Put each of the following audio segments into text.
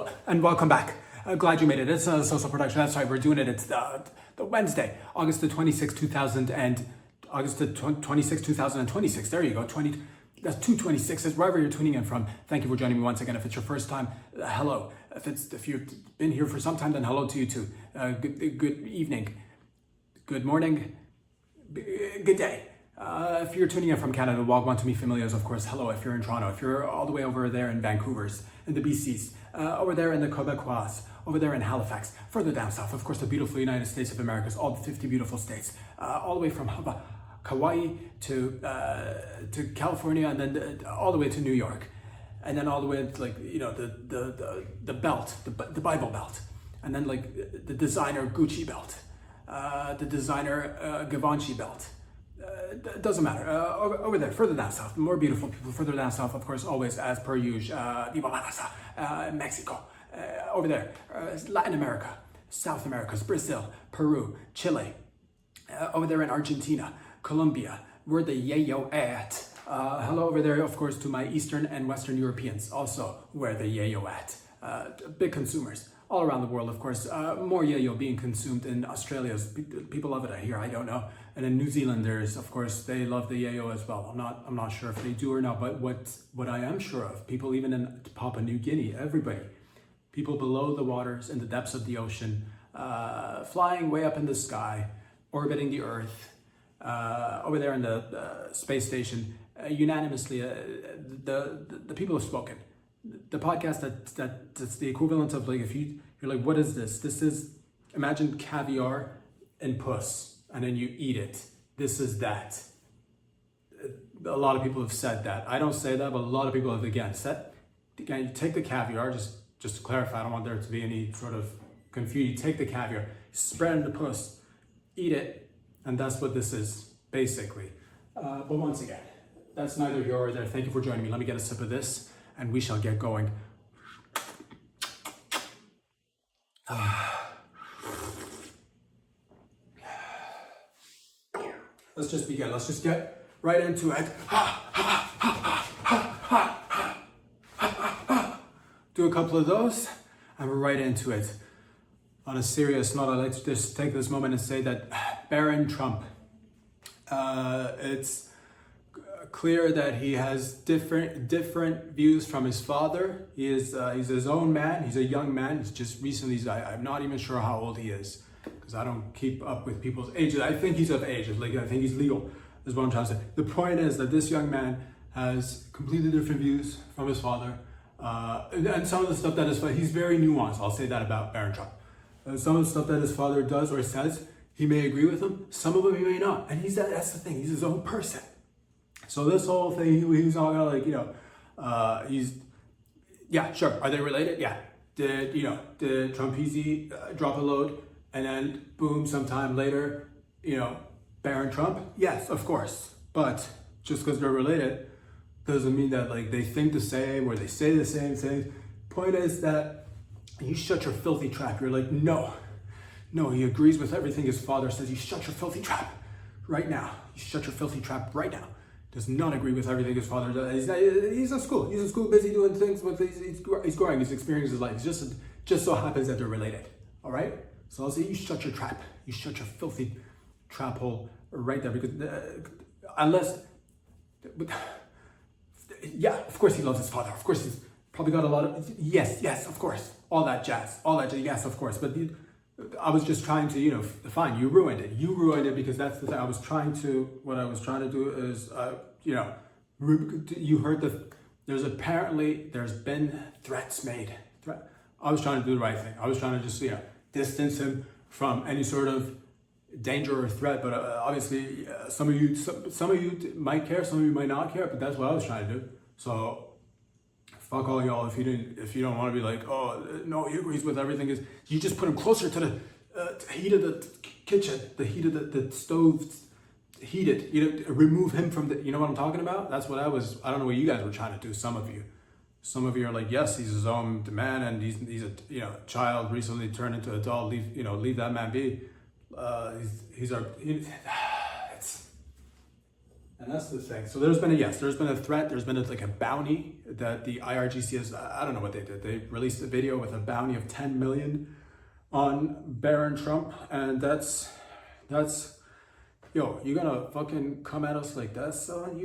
Hello and welcome back. Glad you made it. It's a social production. That's right. We're doing it. It's the Wednesday, August the 26th, 2026. There you go. That's 226. It's wherever you're tuning in from. Thank you for joining me once again. If it's your first time, hello. If you've been here for some time, then hello to you too. Good evening, good morning, good day. If you're tuning in from Canada, welcome to me familiars, of course. Hello. If you're in Toronto, if you're all the way over there in Vancouver's, in the BCs, over there in the Quebecois, over there in Halifax, further down south, of course, the beautiful United States of America, all the 50 beautiful states, all the way from Hawaii to California, and then all the way to New York, and then all the way to, like, you know, the belt, the Bible belt, and then like the designer Gucci belt, the designer Givenchy belt. It doesn't matter. Over there, further down south, more beautiful people further down south, of course, always as per usual. Mexico, over there, Latin America, South America, Brazil, Peru, Chile, over there in Argentina, Colombia, where the yayo at. Hello over there, of course, to my Eastern and Western Europeans, also where the yayo at. Big consumers all around the world, of course. More yayo being consumed in Australia. People love it, I hear. I don't know. And then New Zealanders, of course, they love the yayo as well. I'm not sure if they do or not, but what I am sure of, people even in Papua New Guinea, everybody, people below the waters, in the depths of the ocean, flying way up in the sky, orbiting the Earth, over there in the space station, unanimously, the people have spoken. The podcast that's the equivalent of, like, if you're like, what is this? This is, imagine caviar and puss, and then you eat it. This is that. A lot of people have said that. I don't say that, but a lot of people have again said. Again, you take the caviar, just to clarify, I don't want there to be any sort of confusion. You take the caviar, spread it in the puss, eat it, and that's what this is, basically. But once again, that's neither here or there. Thank you for joining me. Let me get a sip of this, and we shall get going. Let's just begin. Let's just get right into it. Do a couple of those, and we're right into it. On a serious note, I'd like to just take this moment and say that Barron Trump, it's clear that he has different views from his father. He's his own man. He's a young man. He's just recently, I'm not even sure how old he is, because I don't keep up with people's ages. I think he's of age. Like, I think he's legal, is what I'm trying to say. The point is that this young man has completely different views from his father. And some of the stuff that he's very nuanced. I'll say that about Barron Trump. Some of the stuff that his father does or says, he may agree with him. Some of them he may not. And that's the thing. He's his own person. So this whole thing, he's not gonna, like, you know, yeah, sure. Are they related? Yeah. Did Trumpese drop a load and then boom, sometime later, you know, Barron Trump? Yes, of course. But just because they're related doesn't mean that, like, they think the same or they say the same things. Point is that you shut your filthy trap. You're like, no, he agrees with everything his father says. You shut your filthy trap right now. You shut your filthy trap right now. Does not agree with everything his father does. He's in school. He's in school, busy doing things, but he's growing. He's experiencing his life. It just so happens that they're related. All right. So I'll say you shut your trap. You shut your filthy trap hole right there, because yeah, of course he loves his father. Of course he's probably got a lot of yes, of course, all that jazz, yes, of course. But I was just trying to, you know, fine, you ruined it because that's the thing. What I was trying to do is, you know, you heard there's been threats made. I was trying to do the right thing. I was trying to just, you know, distance him from any sort of danger or threat. But obviously, some of you might care, some of you might not care. But that's what I was trying to do. So fuck all y'all if you don't want to be like, oh no, he agrees with everything. Is you just put him closer to the heat of the kitchen, the heat of the stove, heated. You know, remove him from the. You know what I'm talking about? That's what I don't know what you guys were trying to do. Some of you are like, yes, he's his own man, and he's a, you know, child recently turned into adult. Leave that man be. And that's the thing. So there's been a threat. There's been like a bounty that the IRGC has, I don't know what they did. They released a video with a bounty of 10 million on Barron Trump. And that's, yo, you gonna fucking come at us like that, son?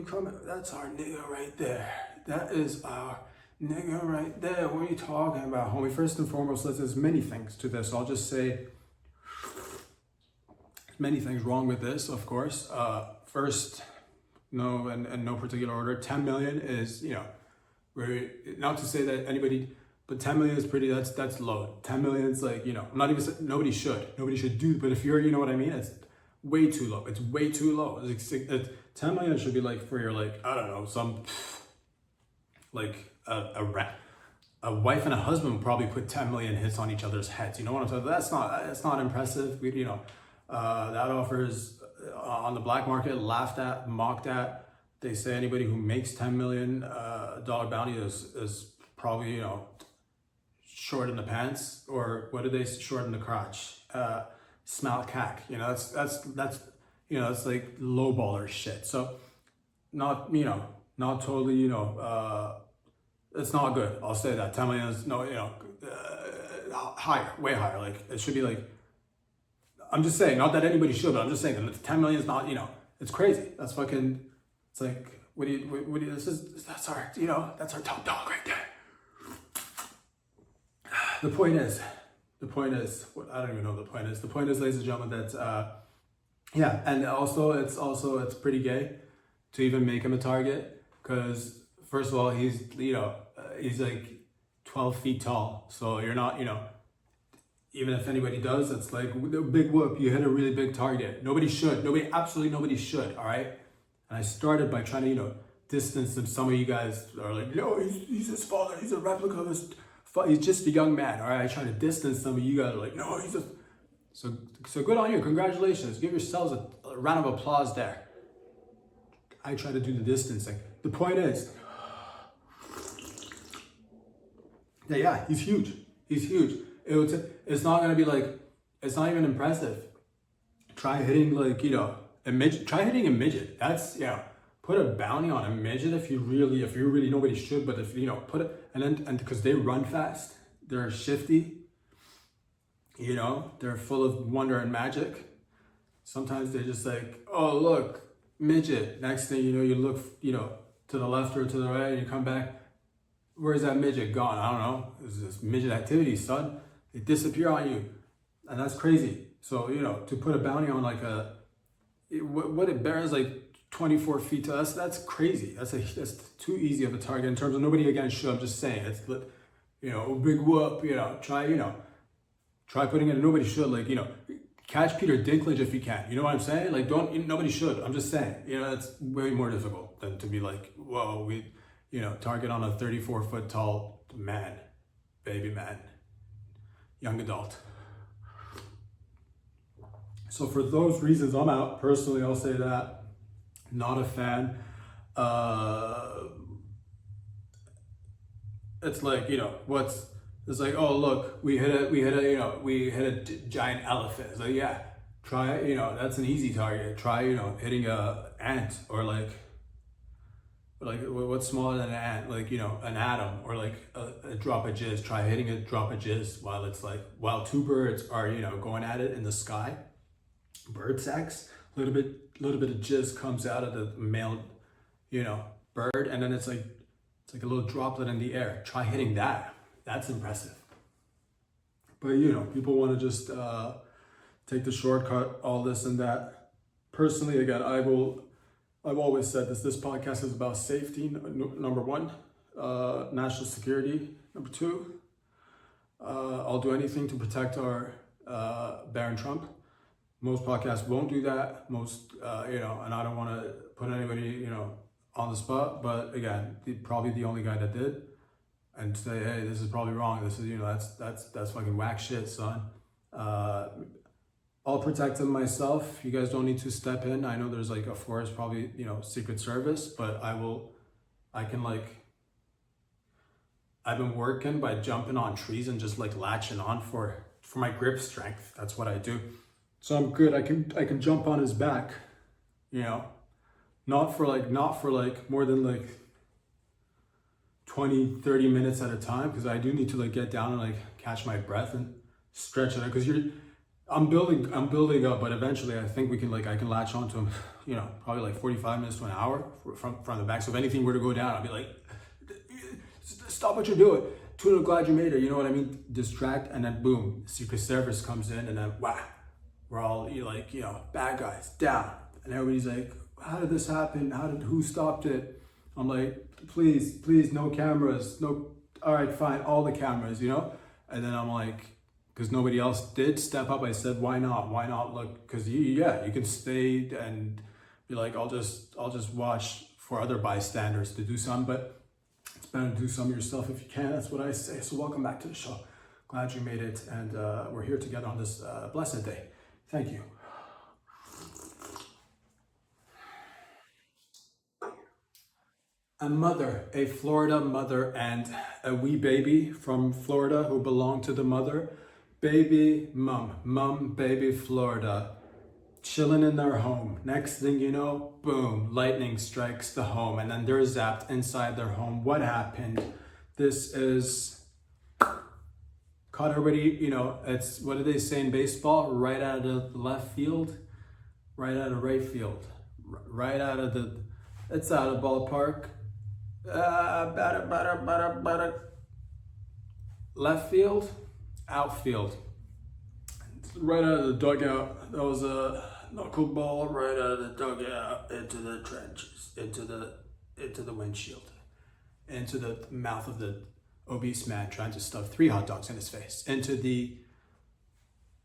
That's our nigga right there. That is our nigga right there. What are you talking about, homie? First and foremost, there's many things to this. I'll just say many things wrong with this, of course. First, no, and no particular order, 10 million is, not to say that anybody, but 10 million is pretty, that's low. 10 million is like, I'm not even, nobody should do, but if you're, you know what I mean? It's way too low. It's way too low. 10 million should be like for your, like, I don't know, some, like a wife and a husband would probably put 10 million hits on each other's heads. You know what I'm saying? That's not impressive. That offers on the black market, laughed at, mocked at. They say anybody who makes $10 million bounty is probably, short in the pants, or what do they short in the crotch? Smell cack. That's like lowballer shit. So not totally, it's not good. I'll say that 10 million is higher, way higher. Like it should be like, I'm just saying, not that anybody should, but I'm just saying that 10 million is not, it's crazy. That's fucking, it's like, that's our top dog right there. The point is, I don't even know what the point is. The point is, ladies and gentlemen, that, and also it's pretty gay to even make him a target, because first of all, he's like 12 feet tall. So you're not, even if anybody does, it's like a big whoop, you hit a really big target. Absolutely nobody should, all right? And I started by trying to, distance him. Some of you guys are like, no, he's his father, he's a replica of his father, he's just a young man, all right? I try to distance some of you guys are like, no, so good on you, congratulations. Give yourselves a round of applause there. I try to do the distancing. The point is, yeah, he's huge. It's not gonna be like, it's not even impressive. Try hitting like, a midget. Try hitting a midget. That's, put a bounty on a midget if you really, nobody should, but if, put it, and because they run fast, they're shifty, they're full of wonder and magic. Sometimes they're just like, oh, look, midget. Next thing you know, you look, to the left or to the right, and you come back. Where's that midget gone? I don't know. It's this midget activity, son. They disappear on you. And that's crazy. So, to put a bounty on like what it bears like 24 feet to us, that's crazy. That's too easy of a target in terms of nobody again should. I'm just saying, it's, big whoop, try putting it in, nobody should, like, catch Peter Dinklage if you can. You know what I'm saying? Like, nobody should. I'm just saying, it's way more difficult than to be like, whoa, target on a 34-foot tall man, baby man, young adult. So for those reasons, I'm out. Personally, I'll say that. Not a fan. It's like, it's like, oh, look, we hit a giant elephant. It's like, yeah, try, that's an easy target. Try, hitting a ant, or like what's smaller than an ant, like, an atom, or like a drop of jizz. Try hitting a drop of jizz while two birds are, going at it in the sky. Bird sex, a little bit of jizz comes out of the male, bird, and then it's like a little droplet in the air. Try hitting that. That's impressive. But people want to just take the shortcut, all this and that. Personally, again, I've always said this podcast is about safety, number one, national security, number two. I'll do anything to protect our Barron Trump. Most podcasts won't do that. Most, and I don't want to put anybody, on the spot. But again, probably the only guy that did, and say, hey, this is probably wrong. This is, that's fucking whack shit, son. I'll protect him myself. You guys don't need to step in. I know there's like a force, probably, Secret Service, but I've been working by jumping on trees and just like latching on for my grip strength. That's what I do. So I'm good. I can jump on his back, not for like more than like 20-30 minutes at a time, because I do need to like get down and like catch my breath and stretch it out, because I'm building up, but eventually I think we can I can latch onto him, probably like 45 minutes to an hour from the back. So if anything were to go down, I'll be like, stop what you're doing, tuna, glad you made it, you know what I mean? Distract, and then boom, Secret Service comes in, and then wow, we're all bad guys down, and everybody's like, how did this happen? Who stopped it? I'm like, please, no cameras, no, all right, fine, all the cameras, and then I'm like, because nobody else did step up, I said, why not look, because you can stay and be like, I'll just watch for other bystanders to do some, but it's better to do some yourself if you can. That's what I say. So welcome back to the show. Glad you made it, and we're here together on this blessed day. Thank you. A Florida mother, and a wee baby from Florida who belonged to the mother. Baby, mom, baby, Florida, chilling in their home. Next thing you know, boom, lightning strikes the home, and then they're zapped inside their home. What happened? This is caught everybody, it's, what do they say in baseball? Right out of the left field, right out of right field, right out of it's out of ballpark. Left field, outfield, right out of the dugout. That was a knuckleball right out of the dugout into the trenches, into the windshield, into the mouth of the obese man trying to stuff 3 hot dogs in his face, into the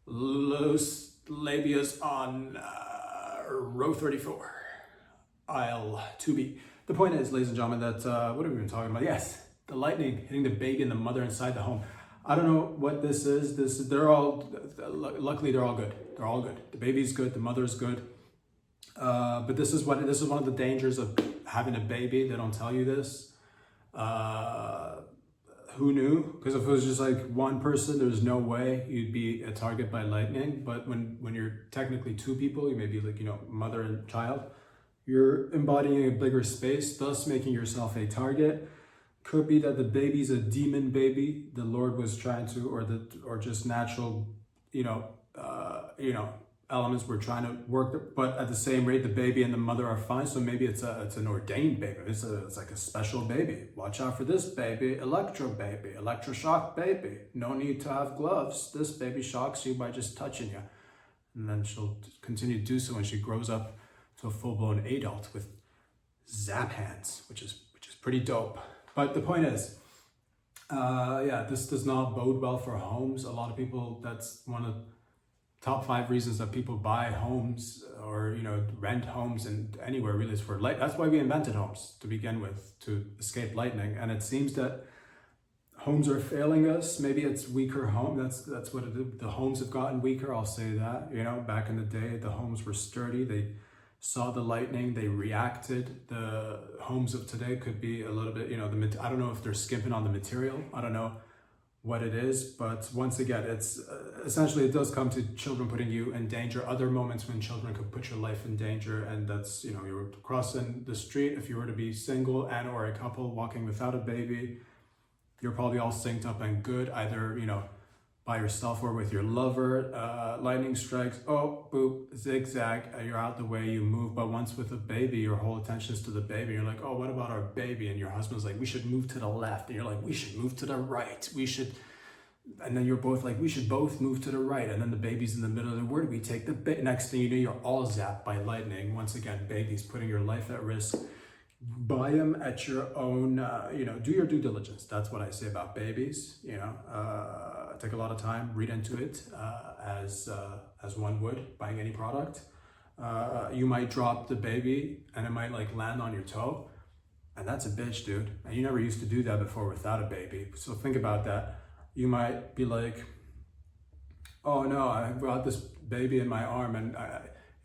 los labias on row 34, aisle 2B. The point is, ladies and gentlemen, that what have we been talking about? Yes, the lightning hitting the baby and the mother inside the home. I don't know what this is. They're all, luckily they're all good. They're all good. The baby's good. The mother's good. But this is one of the dangers of having a baby. They don't tell you this. Who knew? Because if it was just like one person, there's no way you'd be a target by lightning. But when you're technically 2 people, you may be like, mother and child, you're embodying a bigger space, thus making yourself a target. Could be that the baby's a demon baby. The Lord was trying to, or just natural, elements were trying to work. But at the same rate, the baby and the mother are fine. So maybe it's an ordained baby. It's like a special baby. Watch out for this baby, electroshock baby. No need to have gloves. This baby shocks you by just touching you, and then she'll continue to do so when she grows up to a full-blown adult with zap hands, which is pretty dope. But the point is, this does not bode well for homes. A lot of people, that's one of the top 5 reasons that people buy homes or rent homes, and anywhere really, is for light. That's why we invented homes to begin with, to escape lightning. And it seems that homes are failing us. Maybe it's weaker home. That's what it is. The homes have gotten weaker. I'll say that. Back in the day, the homes were sturdy. They saw the lightning, they reacted. The homes of today could be a little bit, I don't know if they're skimping on the material. I don't know what it is, but once again, it's essentially, it does come to children putting you in danger. Other moments when children could put your life in danger, and that's, you're crossing the street. If you were to be single and or a couple walking without a baby, you're probably all synced up and good, either, by yourself or with your lover. Lightning strikes, oh, boop, zigzag, you're out the way, you move. But once with a baby, your whole attention is to the baby. You're like, oh, what about our baby? And your husband's like, we should move to the left. And you're like, we should move to the right. And then you're both like, we should both move to the right. And then the baby's in the middle. And where do we take the baby? Next thing you know, you're all zapped by lightning. Once again, babies putting your life at risk. Buy them at your own, do your due diligence. That's what I say about babies. Take a lot of time, read into it, as one would buying any product. You might drop the baby and it might land on your toe, and that's a bitch, dude. And you never used to do that before without a baby. So think about that. You might be like, oh no, I got this baby in my arm, and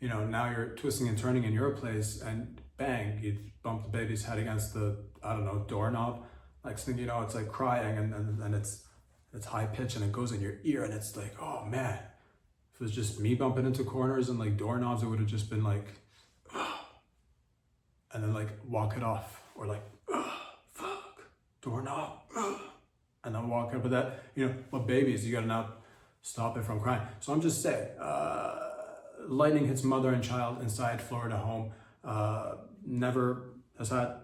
now you're twisting and turning in your place, and bang, you bump the baby's head against the, doorknob. Next thing you know, it's like crying, and it's high pitch, and it goes in your ear, and it's like, oh man, if it was just me bumping into corners and doorknobs, it would have just been like, and then like walk it off, or like, fuck, doorknob, and then walk it. But that, you know, but babies, you gotta now stop it from crying. So I'm just saying, lightning hits mother and child inside Florida home. Never has had,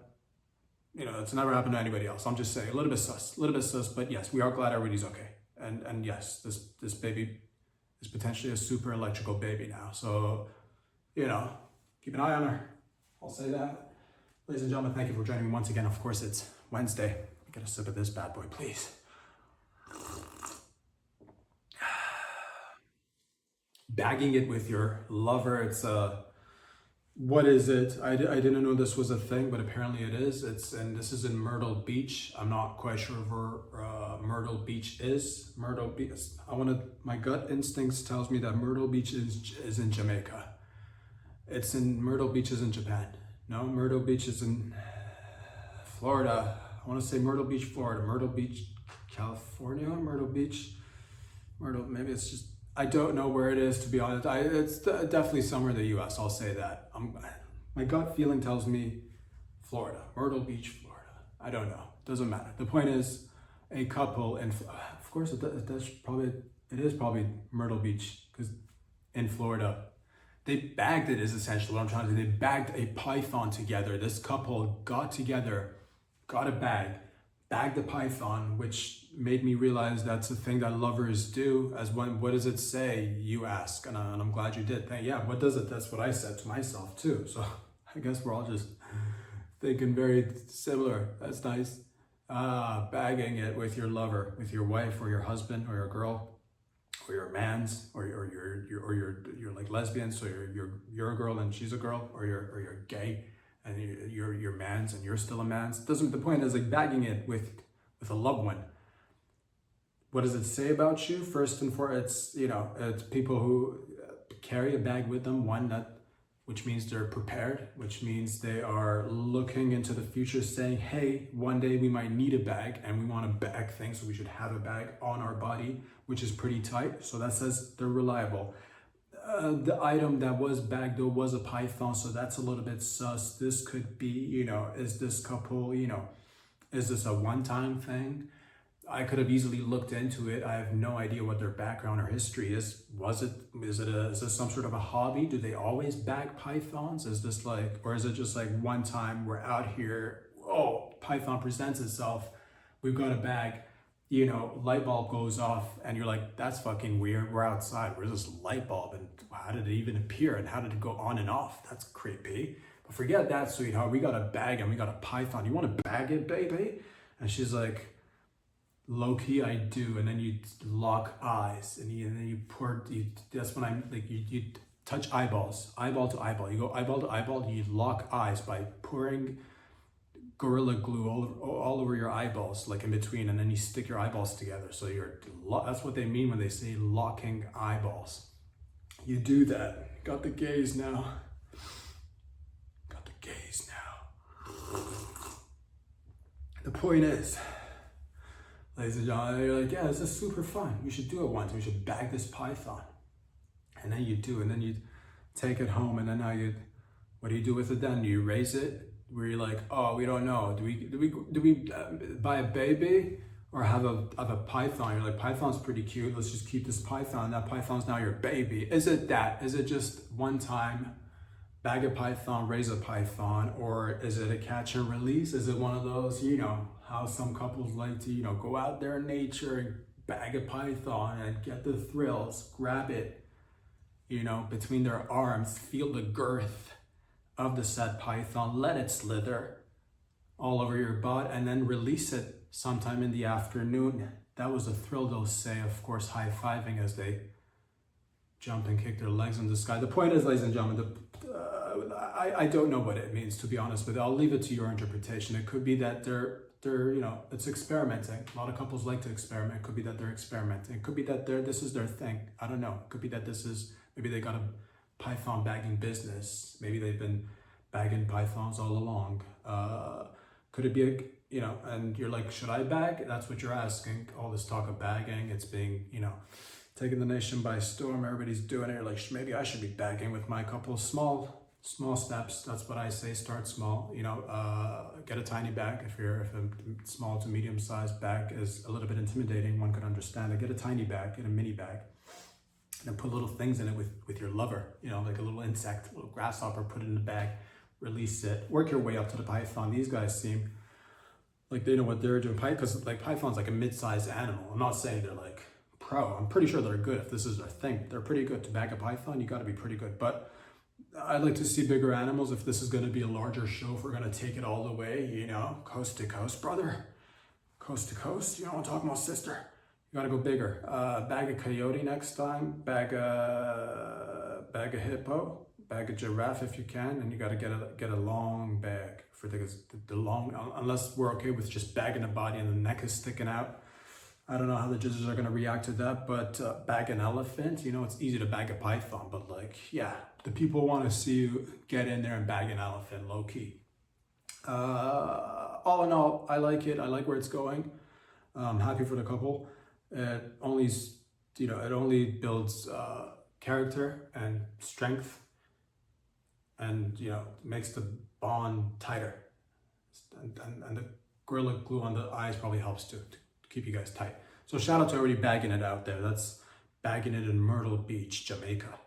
you know, it's never happened to anybody else. I'm just saying, a little bit sus, but yes, we are glad everybody's okay. And yes, this baby is potentially a super electrical baby now. So, you know, keep an eye on her. I'll say that. Ladies and gentlemen, thank you for joining me once again. Of course, it's Wednesday. Get a sip of this bad boy, please. Bagging it with your lover. It's what is it? I didn't know this was a thing, but apparently it is. And this is in Myrtle Beach. I'm not quite sure where Myrtle Beach is. Myrtle Beach. My gut instincts tells me that Myrtle Beach is in Jamaica. It's in Myrtle Beach is in Japan. No, Myrtle Beach is in Florida. I want to say Myrtle Beach, Florida. Myrtle Beach, California. Myrtle Beach. Maybe it's just. I don't know where it is, to be honest. It's definitely somewhere in the U.S. I'll say that. My gut feeling tells me Florida, Myrtle Beach, Florida. I don't know. Doesn't matter. The point is, a couple, and of course it is probably Myrtle Beach, because in Florida, they bagged it. Is essentially what I'm trying to say. They bagged a python together. This couple got together, got a bag. Bag the python, which made me realize that's a thing that lovers do. What does it say? You ask, and I'm glad you did. Yeah, what does it? That's what I said to myself too. So I guess we're all just thinking very similar. That's nice. Bagging it with your lover, with your wife or your husband or your girl or your mans or you're like lesbian, so you're a girl and she's a girl, or you're gay and you're mans and you're still a mans. The point is like bagging it with a loved one. What does it say about you? First and foremost, it's people who carry a bag with them. Which means they're prepared, which means they are looking into the future, saying, hey, one day we might need a bag and we want to bag things, so we should have a bag on our body, which is pretty tight. So that says they're reliable. The item that was bagged though was a python, so that's a little bit sus. This could be, is this couple, is this a one-time thing? I could have easily looked into it. I have no idea what their background or history is. Is this some sort of a hobby? Do they always bag pythons? Or is it just like one time we're out here, python presents itself, we've got a bag, light bulb goes off and you're like, that's fucking weird. We're outside. Where's this light bulb? And how did it even appear? And how did it go on and off? That's creepy. But forget that, sweetheart. We got a bag and we got a python. You want to bag it, baby? And she's like, low key, I do. And then you lock eyes, and then you pour. That's when you touch eyeballs, eyeball to eyeball. You go eyeball to eyeball. You lock eyes by pouring Gorilla Glue all over your eyeballs, like in between, and then you stick your eyeballs together. So that's what they mean when they say locking eyeballs. You do that. Got the gaze now. The point is, ladies and gentlemen, you're like, yeah, this is super fun. We should do it once. We should bag this python. And then you do, and then you take it home, and then what do you do with it then? Do you raise it? Where you're like, oh, we don't know. Do we buy a baby or have a python? You're like, python's pretty cute. Let's just keep this python. That python's now your baby. Is it that? Is it just one time? Bag a python, raise a python, or is it a catch and release? Is it one of those, how some couples like to, go out there in nature and bag a python and get the thrills, grab it, between their arms, feel the girth of the said python, let it slither all over your butt, and then release it sometime in the afternoon. That was a thrill, they'll say, of course, high-fiving as they jump and kick their legs in the sky. The point is, ladies and gentlemen, I don't know what it means, to be honest with you. I'll leave it to your interpretation. It could be that they're it's experimenting. A lot of couples like to experiment. It could be that they're experimenting. It could be that this is their thing. I don't know. It could be that maybe they got a python bagging business. Maybe they've been bagging pythons all along. Could it be and you're like, should I bag? That's what you're asking. All this talk of bagging, it's being, taking the nation by storm. Everybody's doing it. You're like, maybe I should be bagging with my couple. Small Small steps, that's what I say. Start small, you know. Get a tiny bag. If a small to medium sized bag is a little bit intimidating, one could understand it. Get a tiny bag, get a mini bag, and then put little things in it with your lover, you know, like a little insect, a little grasshopper, put it in the bag, release it, work your way up to the python. These guys seem like they know what they're doing, because like python's like a mid-sized animal. I'm not saying they're like pro. I'm pretty sure they're good. If this is their thing, they're pretty good. To bag a python, you got to be pretty good. But I'd like to see bigger animals. If this is going to be a larger show, if we're going to take it all the way, you know, coast to coast, brother, coast to coast. You know what I'm talking about, sister? You got to go bigger. Bag a coyote next time. Bag a hippo. Bag a giraffe if you can, and you got to get a long bag for the long. Unless we're okay with just bagging the body and the neck is sticking out. I don't know how the judges are going to react to that, but bag an elephant, you know, it's easy to bag a python, but like, yeah, the people want to see you get in there and bag an elephant, low key. All in all, I like it. I like where it's going. I'm happy for the couple. It only, you know, it only builds character and strength, and, you know, makes the bond tighter. And the Gorilla Glue on the eyes probably helps too, to keep you guys tight. So shout out to everybody bagging it out there. That's bagging it in Myrtle Beach, Jamaica.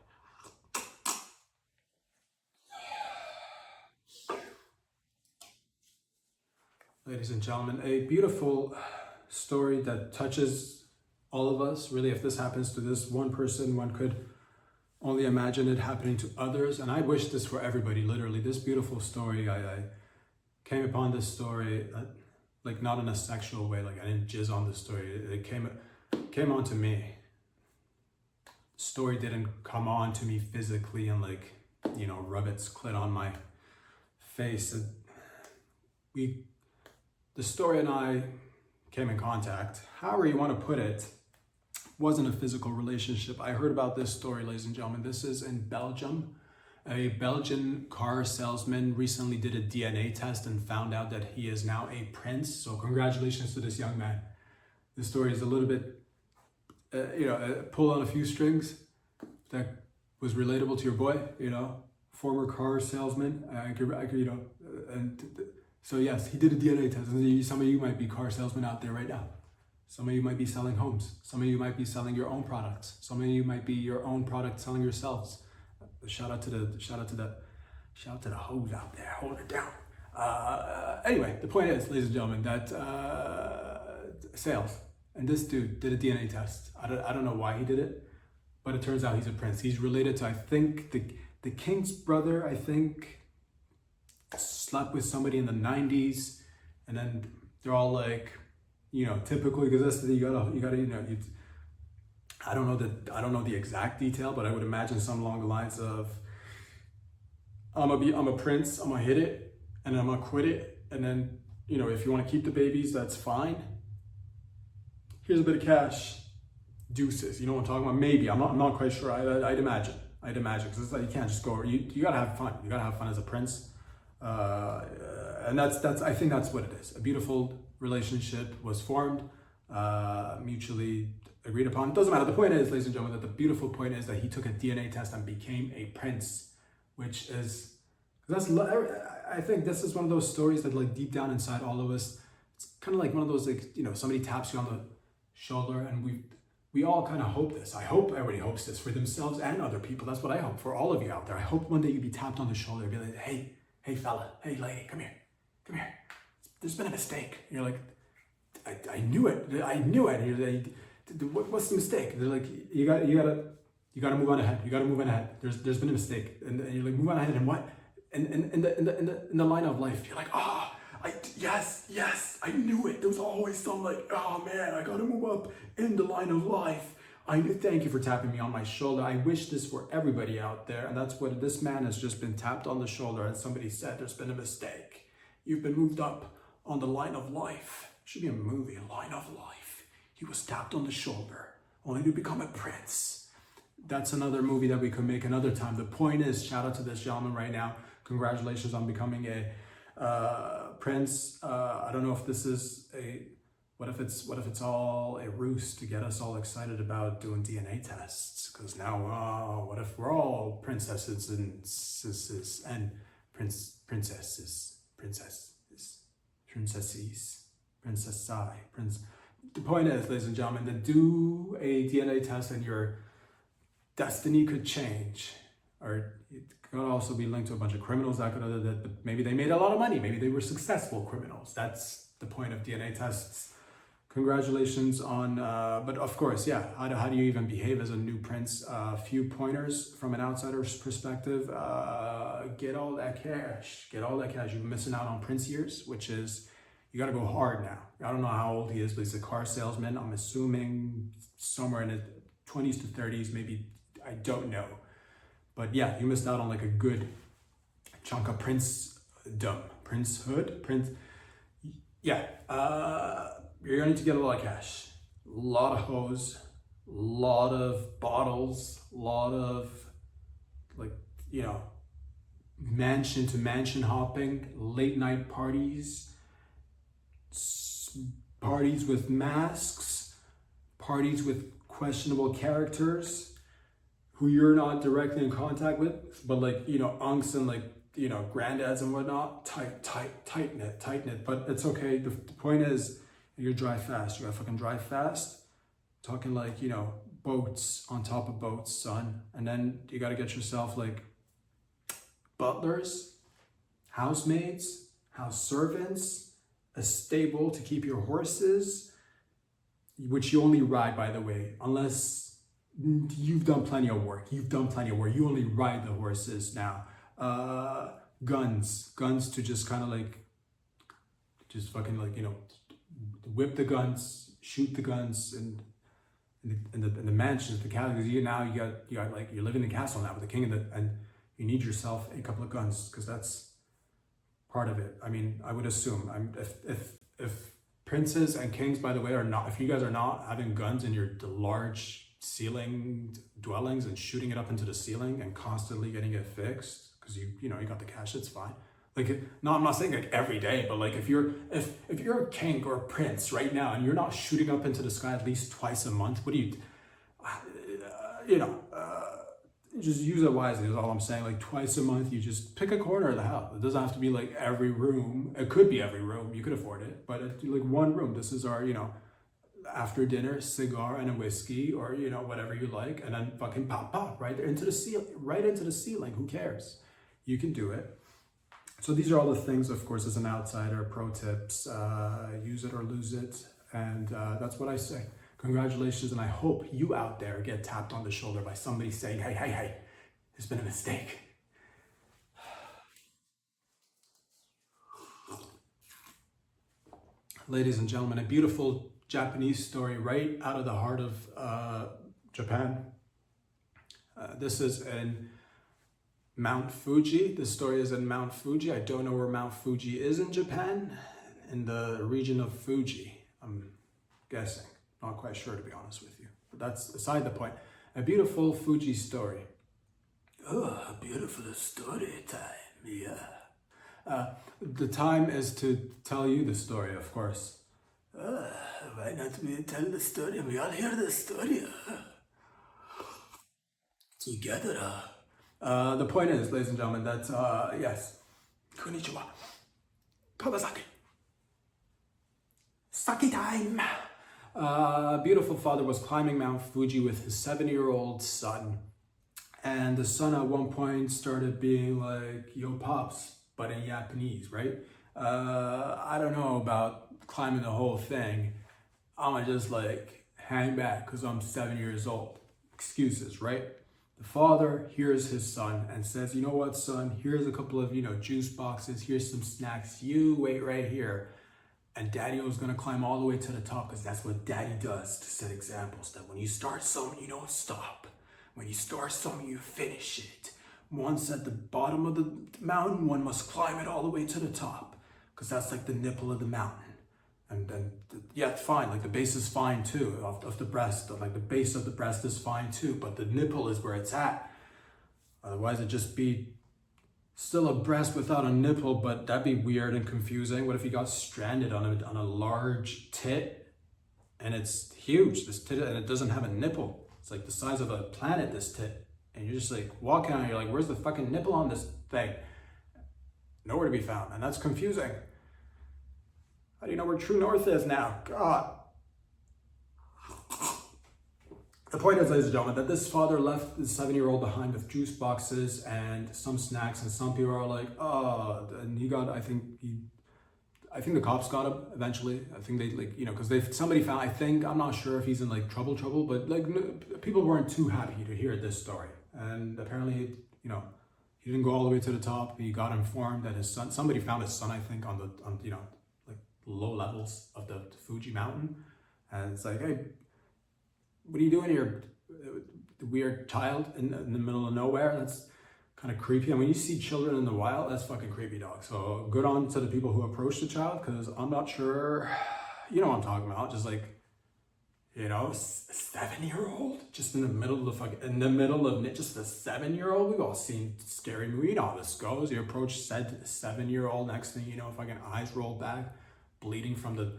Ladies and gentlemen, a beautiful story that touches all of us. Really, if this happens to this one person, one could only imagine it happening to others. And I wish this for everybody, literally. This beautiful story, I came upon this story, like not in a sexual way, like I didn't jizz on this story. It came on to me. The story didn't come on to me physically and like, you know, rub its clit on my face. The story and I came in contact, however you want to put it, wasn't a physical relationship. I heard about this story, ladies and gentlemen. This is in Belgium. A Belgian car salesman recently did a DNA test and found out that he is now a prince. So congratulations to this young man. This story is a little bit, pull on a few strings that was relatable to your boy, you know, former car salesman. So yes, he did a DNA test. And some of you might be car salesmen out there right now. Some of you might be selling homes. Some of you might be selling your own products. Some of you might be your own product selling yourselves. Shout out to the hoes out there. Hold it down. Anyway, the point is, ladies and gentlemen, that sales. And this dude did a DNA test. I don't know why he did it, but it turns out he's a prince. He's related to, I think, the king's brother, I think, slept with somebody in the 90s, and then they're all like, you know, typically, because that's the you gotta, you know, I don't know the exact detail, but I would imagine something along the lines of, I'm a prince, I'm gonna hit it, and then I'm gonna quit it, and then, you know, if you want to keep the babies, that's fine. Here's a bit of cash, deuces. You know what I'm talking about? Maybe, I'm not quite sure. I'd imagine, because it's like you can't just go. You gotta have fun. You gotta have fun as a prince. And that's I think that's what it is. A beautiful relationship was formed, mutually agreed upon. It doesn't matter. The point is, ladies and gentlemen, that the beautiful point is that he took a DNA test and became a prince, which is, I think this is one of those stories that, like, deep down inside all of us, it's kind of like one of those, like, you know, somebody taps you on the shoulder, and we all kind of hope this. I hope everybody hopes this for themselves and other people. That's what I hope for all of you out there. I hope one day you'd be tapped on the shoulder and be like, hey fella, hey lady, come here. There's been a mistake. And you're like, I knew it. And you're like, what's the mistake? They're like, you gotta move on ahead. You gotta move on ahead. There's been a mistake. And you're like, move on ahead. And what? And in the line of life, you're like, yes, I knew it. There was always some, like, oh man, I gotta move up in the line of life. Thank you for tapping me on my shoulder. I wish this for everybody out there. And that's what this man has just been tapped on the shoulder. And somebody said, there's been a mistake. You've been moved up on the line of life. It should be a movie, Line of Life. He was tapped on the shoulder, only to become a prince. That's another movie that we could make another time. The point is, shout out to this gentleman right now. Congratulations on becoming a prince. I don't know if this is What if it's all a ruse to get us all excited about doing DNA tests? Because now, what if we're all princesses and princesses, princessi, prince. The point is, ladies and gentlemen, to do a DNA test and your destiny could change, or it could also be linked to a bunch of criminals that maybe they made a lot of money, maybe they were successful criminals. That's the point of DNA tests. Congratulations on, but of course, yeah, how do you even behave as a new prince? A few pointers from an outsider's perspective. Get all that cash. Get all that cash. You're missing out on prince years, which is, you got to go hard now. I don't know how old he is, but he's a car salesman. I'm assuming somewhere in the 20s to 30s, maybe, I don't know. But yeah, you missed out on like a good chunk of princehood. Yeah, you're going to need to get a lot of cash, a lot of hoes, a lot of bottles, a lot of, like, you know, mansion to mansion hopping, late night parties, parties with masks, parties with questionable characters who you're not directly in contact with, but like, you know, unks and like, you know, granddads and whatnot. Tighten it. But it's okay. The point is, you gotta drive fast. You gotta fucking drive fast. Talking like, you know, boats on top of boats, son. And then you gotta get yourself like butlers, housemaids, house servants, a stable to keep your horses, which you only ride, by the way, unless you've done plenty of work. You only ride the horses now. Guns to just kind of like, just fucking like, you know, whip the guns, shoot the guns, and in the mansions, the castles. You got like, you're living in a castle now with the king, and you need yourself a couple of guns, because that's part of it. I mean, I would assume, if princes and kings, by the way, if you guys are not having guns in your large ceiling dwellings and shooting it up into the ceiling and constantly getting it fixed because you got the cash, it's fine. Like, no, I'm not saying like every day, but like if you're a king or a prince right now and you're not shooting up into the sky at least twice a month, what do you just use it wisely is all I'm saying. Like twice a month, you just pick a corner of the house. It doesn't have to be like every room. It could be every room, you could afford it, but like one room. This is our, you know, after dinner cigar and a whiskey, or, you know, whatever you like, and then fucking pop right into the ceiling. Who cares? You can do it. So these are all the things, of course, as an outsider, pro tips, use it or lose it. And that's what I say. Congratulations. And I hope you out there get tapped on the shoulder by somebody saying, hey, there's been a mistake. Ladies and gentlemen, a beautiful Japanese story right out of the heart of Japan. This is in Mount Fuji. This story is in Mount Fuji. I don't know where Mount Fuji is in Japan, in the region of Fuji, I'm guessing. Not quite sure, to be honest with you. But that's aside the point. A beautiful Fuji story. Oh, a beautiful story time, yeah. The time is to tell you the story, of course. Why not we tell the story? We all hear the story together. The point is, ladies and gentlemen, that yes, konnichiwa, Kawasaki, sake time. Beautiful father was climbing Mount Fuji with his 7-year-old son, and the son at one point started being like, "Yo, pops," but in Japanese, right? I don't know about climbing the whole thing. I'ma just like hang back because I'm 7 years old. Excuses, right? The father hears his son and says, "You know what, son? Here's a couple of, juice boxes. Here's some snacks. You wait right here." And daddy was gonna climb all the way to the top because that's what daddy does to set examples. That when you start something, you don't stop. When you start something, you finish it. Once at the bottom of the mountain, one must climb it all the way to the top because that's like the nipple of the mountain. And then, yeah, fine, like the base is fine too, of the breast, like the base of the breast is fine too, but the nipple is where it's at. Otherwise it'd just be still a breast without a nipple, but that'd be weird and confusing. What if you got stranded on a large tit and it's huge, this tit, and it doesn't have a nipple. It's like the size of a planet, this tit. And you're just like walking on, you're like, where's the fucking nipple on this thing? Nowhere to be found, and that's confusing. How do you know where true north is now? God. The point is, ladies and gentlemen, that this father left his 7-year-old behind with juice boxes and some snacks, and some people are like, oh, and he got, I think the cops got him eventually. I think they, like, you know, because somebody found, I think, I'm not sure if he's in like trouble, but like people weren't too happy to hear this story. And apparently, you know, he didn't go all the way to the top. He got informed that his son, somebody found his son, I think, on you know, like low levels of the Fuji mountain. And it's like, hey, what are you doing here? Weird child in the middle of nowhere. That's kind of creepy. And when you see children in the wild, that's fucking creepy, dog. So good on to the people who approached the child, because I'm not sure, you know what I'm talking about. Just like, you know, a 7-year-old just in the middle of just a 7-year-old. We've all seen scary movies. You know how this goes. You approach said 7-year-old, next thing you know, fucking eyes roll back, bleeding from the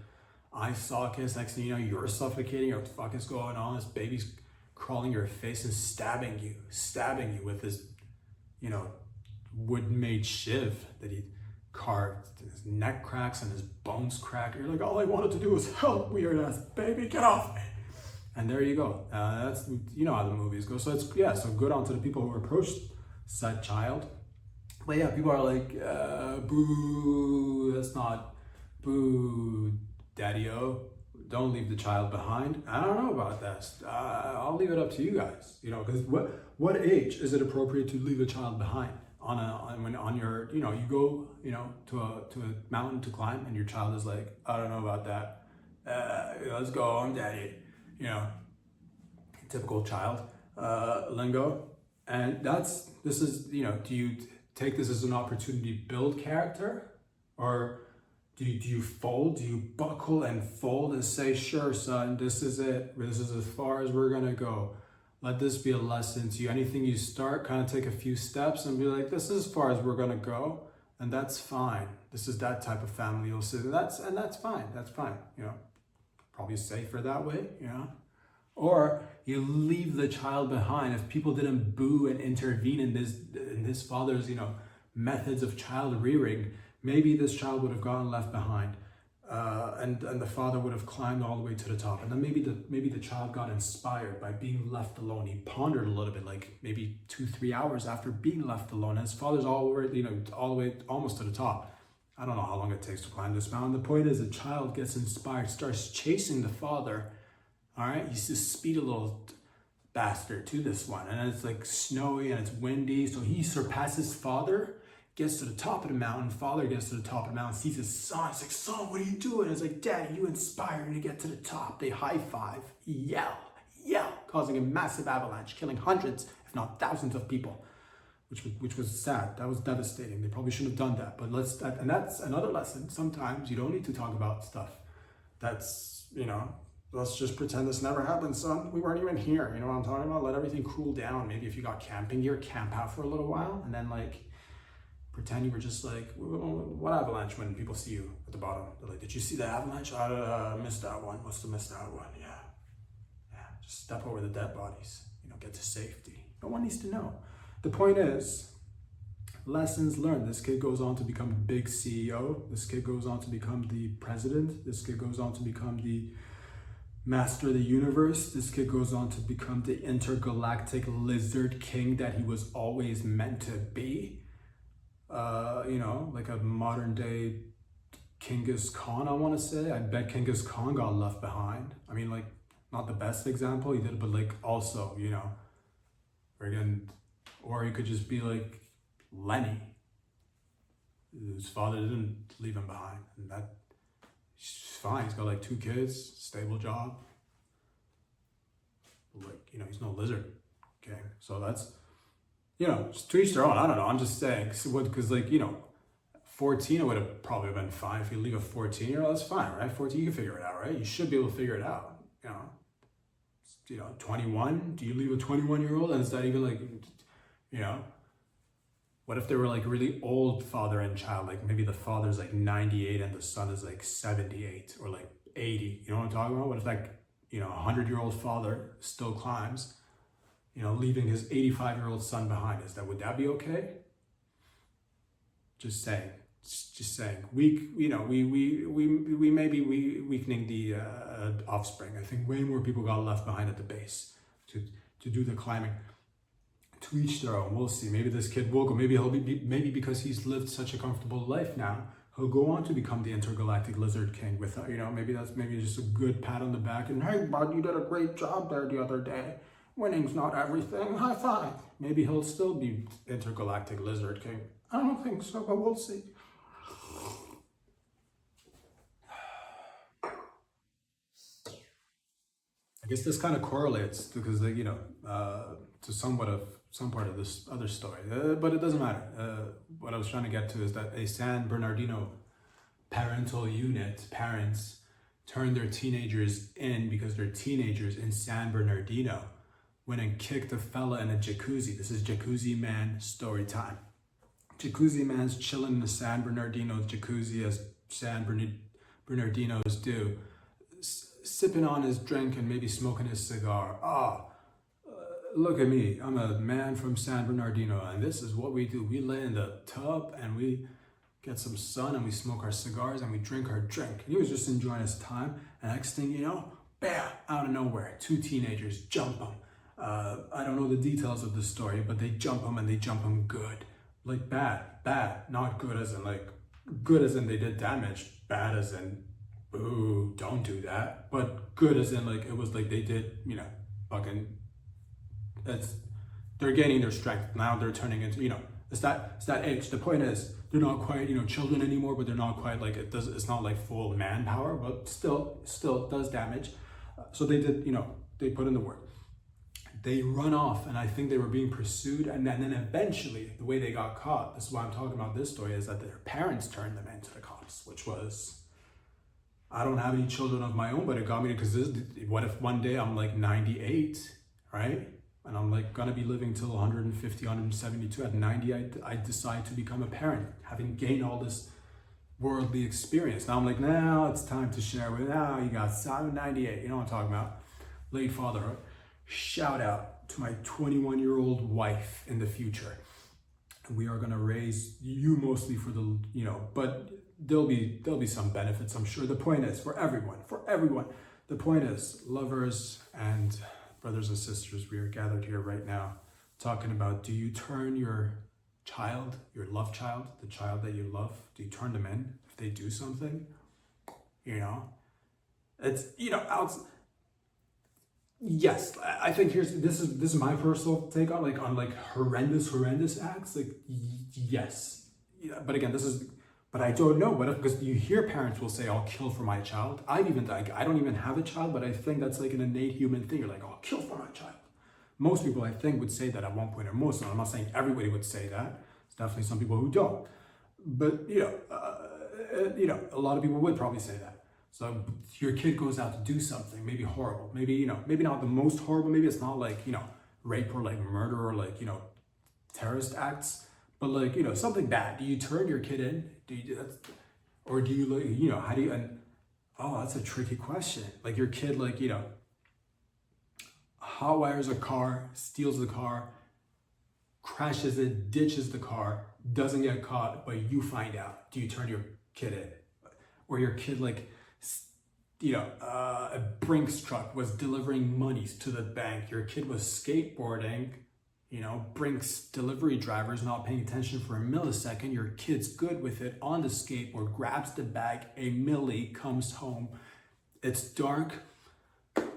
eye sockets. Next thing you know, you're suffocating. What the fuck is going on? This baby's crawling your face and stabbing you with his, you know, wood-made shiv that he carved. His neck cracks and his bones crack. You're like, all I wanted to do was help, weird ass baby, get off me. And there you go. That's, you know how the movies go. So it's, yeah, so good on to the people who approached said child. But yeah, people are like, boo, that's not, boo, daddy-o, don't leave the child behind. I don't know about that. I'll leave it up to you guys, you know, because what age is it appropriate to leave a child behind on your, you know, you go, you know, to a mountain to climb, and your child is like, I don't know about that. Let's go, I'm daddy, you know, typical child lingo. And this is, you know, do you take this as an opportunity to build character, or do you fold? Do you buckle and fold and say, sure, son, this is it. This is as far as we're gonna go. Let this be a lesson to you. Anything you start, kind of take a few steps and be like, this is as far as we're gonna go, and that's fine. This is that type of family you'll see. That's fine. That's fine. You know, probably safer that way. You know, or you leave the child behind. If people didn't boo and intervene in this father's, you know, methods of child rearing, maybe this child would have gotten left behind, and the father would have climbed all the way to the top. And then maybe the child got inspired by being left alone. He pondered a little bit, like maybe 2-3 hours after being left alone. And his father's all the way almost to the top. I don't know how long it takes to climb this mountain. The point is, the child gets inspired, starts chasing the father. All right, he's this speedy little bastard to this one, and it's like snowy and it's windy, so he surpasses father. Gets to the top of the mountain, father gets to the top of the mountain, sees his son, it's like, son, what are you doing? It's like, daddy, you inspired me to get to the top. They high five, yell, causing a massive avalanche, killing hundreds, if not thousands of people, which was sad. That was devastating. They probably shouldn't have done that, but that's another lesson. Sometimes you don't need to talk about stuff that's, you know, let's just pretend this never happened, son. We weren't even here, you know what I'm talking about? Let everything cool down. Maybe if you got camping gear, camp out for a little while, and then like, pretend you were just like, what avalanche, when people see you at the bottom? They're like, did you see the avalanche? I missed that one. Must have missed that one. Yeah. Just step over the dead bodies, you know, get to safety. No one needs to know. The point is, lessons learned. This kid goes on to become a big CEO. This kid goes on to become the president. This kid goes on to become the master of the universe. This kid goes on to become the intergalactic lizard king that he was always meant to be. You know, like a modern day Genghis Khan, I want to say. I bet Genghis Khan got left behind. I mean, like, not the best example he did, but like also, you know, or you could just be like Lenny. His father didn't leave him behind, and that's fine. He's got like 2 kids, stable job. Like, you know, he's no lizard king. So that's, you know, just to each their own. I don't know. I'm just saying, because like, you know, 14, it would have probably been fine. If you leave a 14-year-old, that's fine, right? 14, you can figure it out, right? You should be able to figure it out, you know, 21, do you leave a 21-year-old? And is that even like, you know, What if they were like really old father and child? Like maybe the father's like 98 and the son is like 78 or like 80. You know what I'm talking about? What if like, you know, a 100-year-old father still climbs, you know, leaving his 85-year-old son behind? Would that be okay? Just saying. Just saying. We may be weakening the offspring. I think way more people got left behind at the base to do the climbing. To each their own. We'll see. Maybe this kid will go. Maybe he'll be. Maybe because he's lived such a comfortable life now, he'll go on to become the intergalactic lizard king. With you know, maybe just a good pat on the back and, hey bud, you did a great job there the other day. Winning's not everything. High five. Maybe he'll still be intergalactic lizard king. I don't think so, but we'll see. I guess this kind of correlates because, you know, to some part of this other story, but it doesn't matter. What I was trying to get to is that a San Bernardino parental unit, parents turned their teenagers in because they're teenagers in San Bernardino, went and kicked a fella in a jacuzzi. This is Jacuzzi Man story time. Jacuzzi Man's chilling in the San Bernardino jacuzzi as San Bernardinos do, sipping on his drink and maybe smoking his cigar. Look at me, I'm a man from San Bernardino and this is what we do. We lay in the tub and we get some sun and we smoke our cigars and we drink our drink. And he was just enjoying his time, and next thing you know, bam, out of nowhere, two teenagers jump him. I don't know the details of the story, but they jump him and they jump him good. Like bad, not good as in like, good as in they did damage, bad as in, boo, don't do that. But good as in like, it was like they did, you know, fucking, they're gaining their strength. Now they're turning into, you know, it's that age. The point is, they're not quite, you know, children anymore, but they're not quite like, it's not like full manpower, but still does damage. So they did, you know, they put in the work. They run off, and I think they were being pursued, and then eventually, the way they got caught, this is why I'm talking about this story, is that their parents turned them into the cops, which was, I don't have any children of my own, but it got me, because what if one day I'm like 98, right? And I'm like gonna be living till 150, 172, at 90, I decide to become a parent, having gained all this worldly experience. Now I'm like, now it's time to share with, now you got 98, you know what I'm talking about, late fatherhood. Shout out to my 21-year-old wife in the future. We are gonna raise you mostly for the, you know, but there'll be some benefits, I'm sure. The point is, for everyone, the point is, lovers and brothers and sisters, we are gathered here right now talking about, do you turn your child, your love child, the child that you love, do you turn them in if they do something? You know, it's, you know, yes, I think this is my personal take on like horrendous acts. Like, yes, yeah, but again, but I don't know. But because you hear parents will say, "I'll kill for my child." I don't even have a child, but I think that's like an innate human thing. You're like, "I'll kill for my child." Most people, I think, would say that at one point, or most. I'm not saying everybody would say that. There's definitely some people who don't. But you know, a lot of people would probably say that. So your kid goes out to do something, maybe horrible, maybe, you know, maybe not the most horrible, maybe it's not like, you know, rape or like murder or like, you know, terrorist acts, but like, you know, something bad. Do you turn your kid in? Or do you like, you know, how do you, and oh, that's a tricky question. Like your kid, like, you know, hotwires a car, steals the car, crashes it, ditches the car, doesn't get caught, but you find out. Do you turn your kid in? Or your kid, like, you know, a Brinks truck was delivering monies to the bank. Your kid was skateboarding, you know, Brinks delivery drivers not paying attention for a millisecond. Your kid's good with it on the skateboard, grabs the bag, a milli, comes home. It's dark.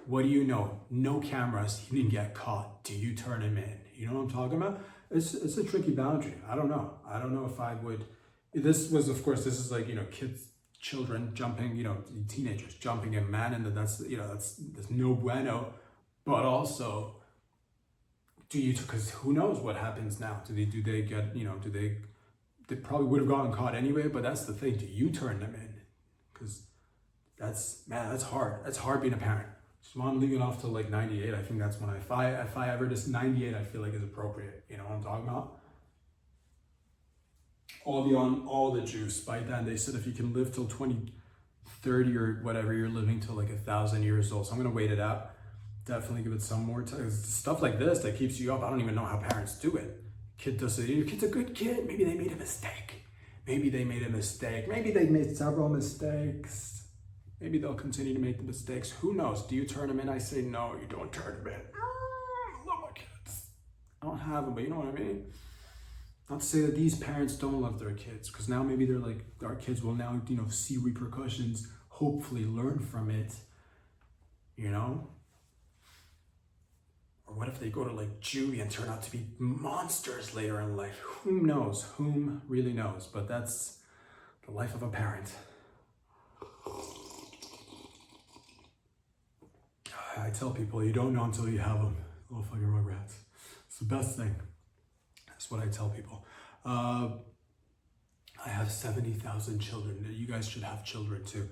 What do you know? No cameras. He didn't get caught. Do you turn him in? You know what I'm talking about? It's a tricky boundary. I don't know. I don't know if I would. This was, of course, this is like, you know, children jumping, you know, teenagers jumping a man, and that's, you know, that's no bueno. But also, because who knows what happens now? Do they get, you know, they probably would have gotten caught anyway, but that's the thing. Do you turn them in? Because that's hard. That's hard being a parent. So I'm leaving off to like 98. I think that's when if I ever just 98, I feel like is appropriate. You know what I'm talking about? all the juice. By then, they said if you can live till 2030 or whatever, you're living till like 1,000 years old. So I'm gonna wait it out. Definitely give it some more time. Stuff like this that keeps you up. I don't even know how parents do it. Kid does it. Your kid's a good kid. Maybe they made a mistake. Maybe they made a mistake. Maybe they made several mistakes. Maybe they'll continue to make the mistakes. Who knows? Do you turn them in? I say no, you don't turn them in. I love my kids. I don't have them, but you know what I mean? Not to say that these parents don't love their kids, because now maybe they're like, our kids will now, see repercussions, hopefully learn from it, Or what if they go to like juvie and turn out to be monsters later in life? Whom knows? Whom really knows? But that's the life of a parent. I tell people, you don't know until you have them. Little fucking rugrats. It's the best thing. That's what I tell people. I have 70,000 children. You guys should have children too.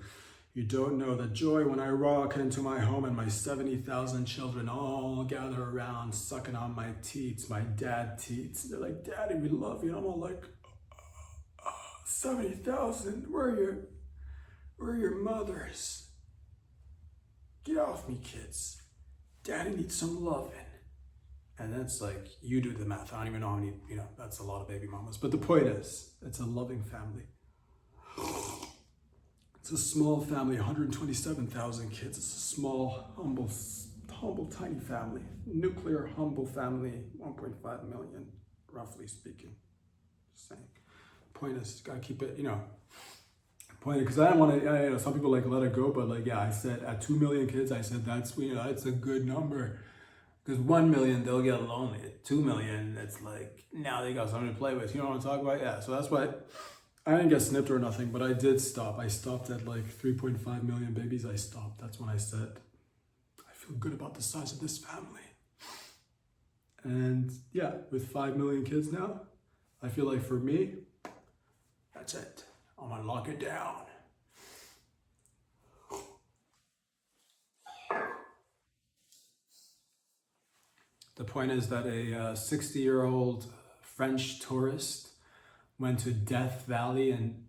You don't know the joy when I walk into my home and my 70,000 children all gather around, sucking on my teats, my dad teats. They're like, Daddy, we love you. And I'm all like, 70,000, where are your mothers? Get off me, kids. Daddy needs some loving. And that's like, you do the math. I don't even know how many, that's a lot of baby mamas. But the point is, it's a loving family. It's a small family, 127,000 kids. It's a small, humble, tiny family. Nuclear, humble family, 1.5 million, roughly speaking. Just saying. Point is, gotta keep it, point, because I don't want to, some people like let it go, but like, yeah, I said at 2 million kids, I said that's, that's a good number. Because 1 million, they'll get lonely. At 2 million, it's like, now they got something to play with. You know what I'm talking about? Yeah, so that's why I didn't get snipped or nothing, but I did stop. I stopped at like 3.5 million babies. I stopped. That's when I said, I feel good about the size of this family. And yeah, with 5 million kids now, I feel like for me, that's it. I'm gonna lock it down. The point is that a 60-year-old French tourist went to Death Valley and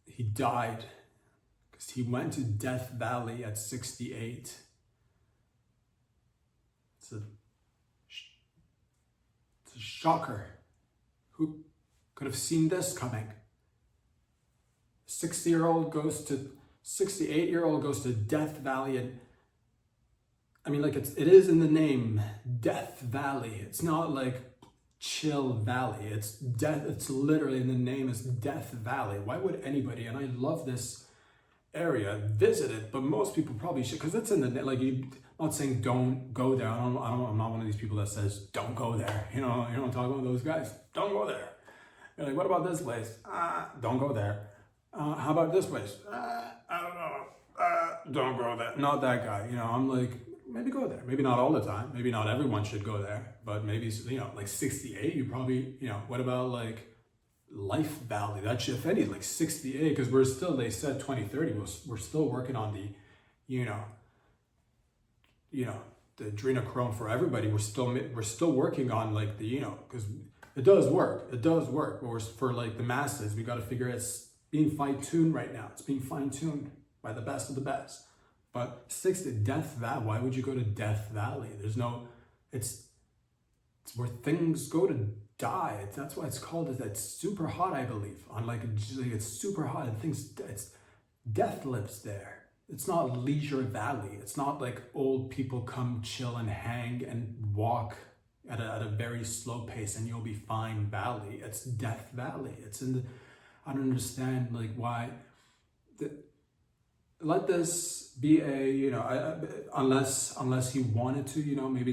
he died because he went to Death Valley at 68. It's a shocker. Who could have seen this coming? 68-year-old goes to Death Valley, and I mean, like it is in the name, Death Valley. It's not like Chill Valley. It's death. It's literally in the name is Death Valley. Why would anybody? And I love this area. Visit it, but most people probably should, because it's in the like. I'm not saying don't go there. I'm not one of these people that says don't go there. You know I'm talking about those guys. Don't go there. You're like, what about this place? Don't go there. How about this place? I don't know. Don't go there. Not that guy. I'm like, maybe go there. Maybe not all the time. Maybe not everyone should go there. But maybe, like 68, you probably, what about like Life Valley? That shit, if any, like 68, because we're still, they said 2030, we're still working on the, the adrenochrome for everybody. We're still working on like the, because it does work, but we're for like the masses, we got to figure it's being fine-tuned right now. It's being fine-tuned by the best of the best. But 60, Death Valley, why would you go to Death Valley? It's where things go to die. That's why it's called, it's super hot, I believe. It's super hot and death lives there. It's not Leisure Valley. It's not like old people come chill and hang and walk at a very slow pace and you'll be fine valley. It's Death Valley. I don't understand like why. Let this be unless he wanted to, maybe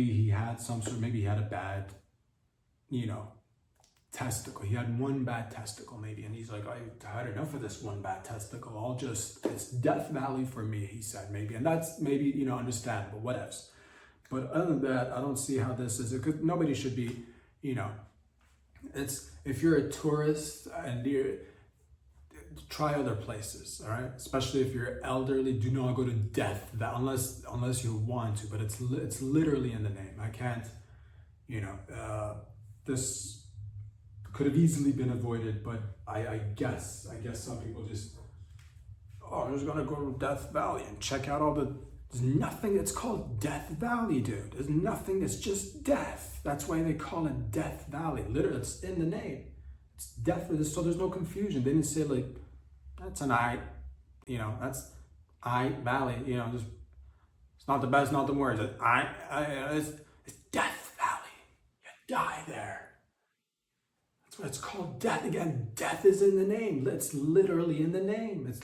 he had maybe he had a bad, testicle. He had one bad testicle maybe, and he's like, I had enough of this one bad testicle. It's Death Valley for me, he said maybe, and that's maybe, understandable, whatevs. But other than that, I don't see how this is, because nobody should be, if you're a tourist and try other places, all right? Especially if you're elderly, do not go to Death Valley unless you want to, but it's literally in the name. I can't, this could have easily been avoided, but I guess some people just, oh, I'm just gonna go to Death Valley and check out all the, there's nothing that's called Death Valley, dude. There's nothing, it's just death. That's why they call it Death Valley. Literally, it's in the name. It's death, so there's no confusion. They didn't say like, that's an I, you know, that's I Valley, you know, just, it's not the best, not the worst. It's Death Valley. You die there. That's what it's called, death. Again, death is in the name. It's literally in the name. It's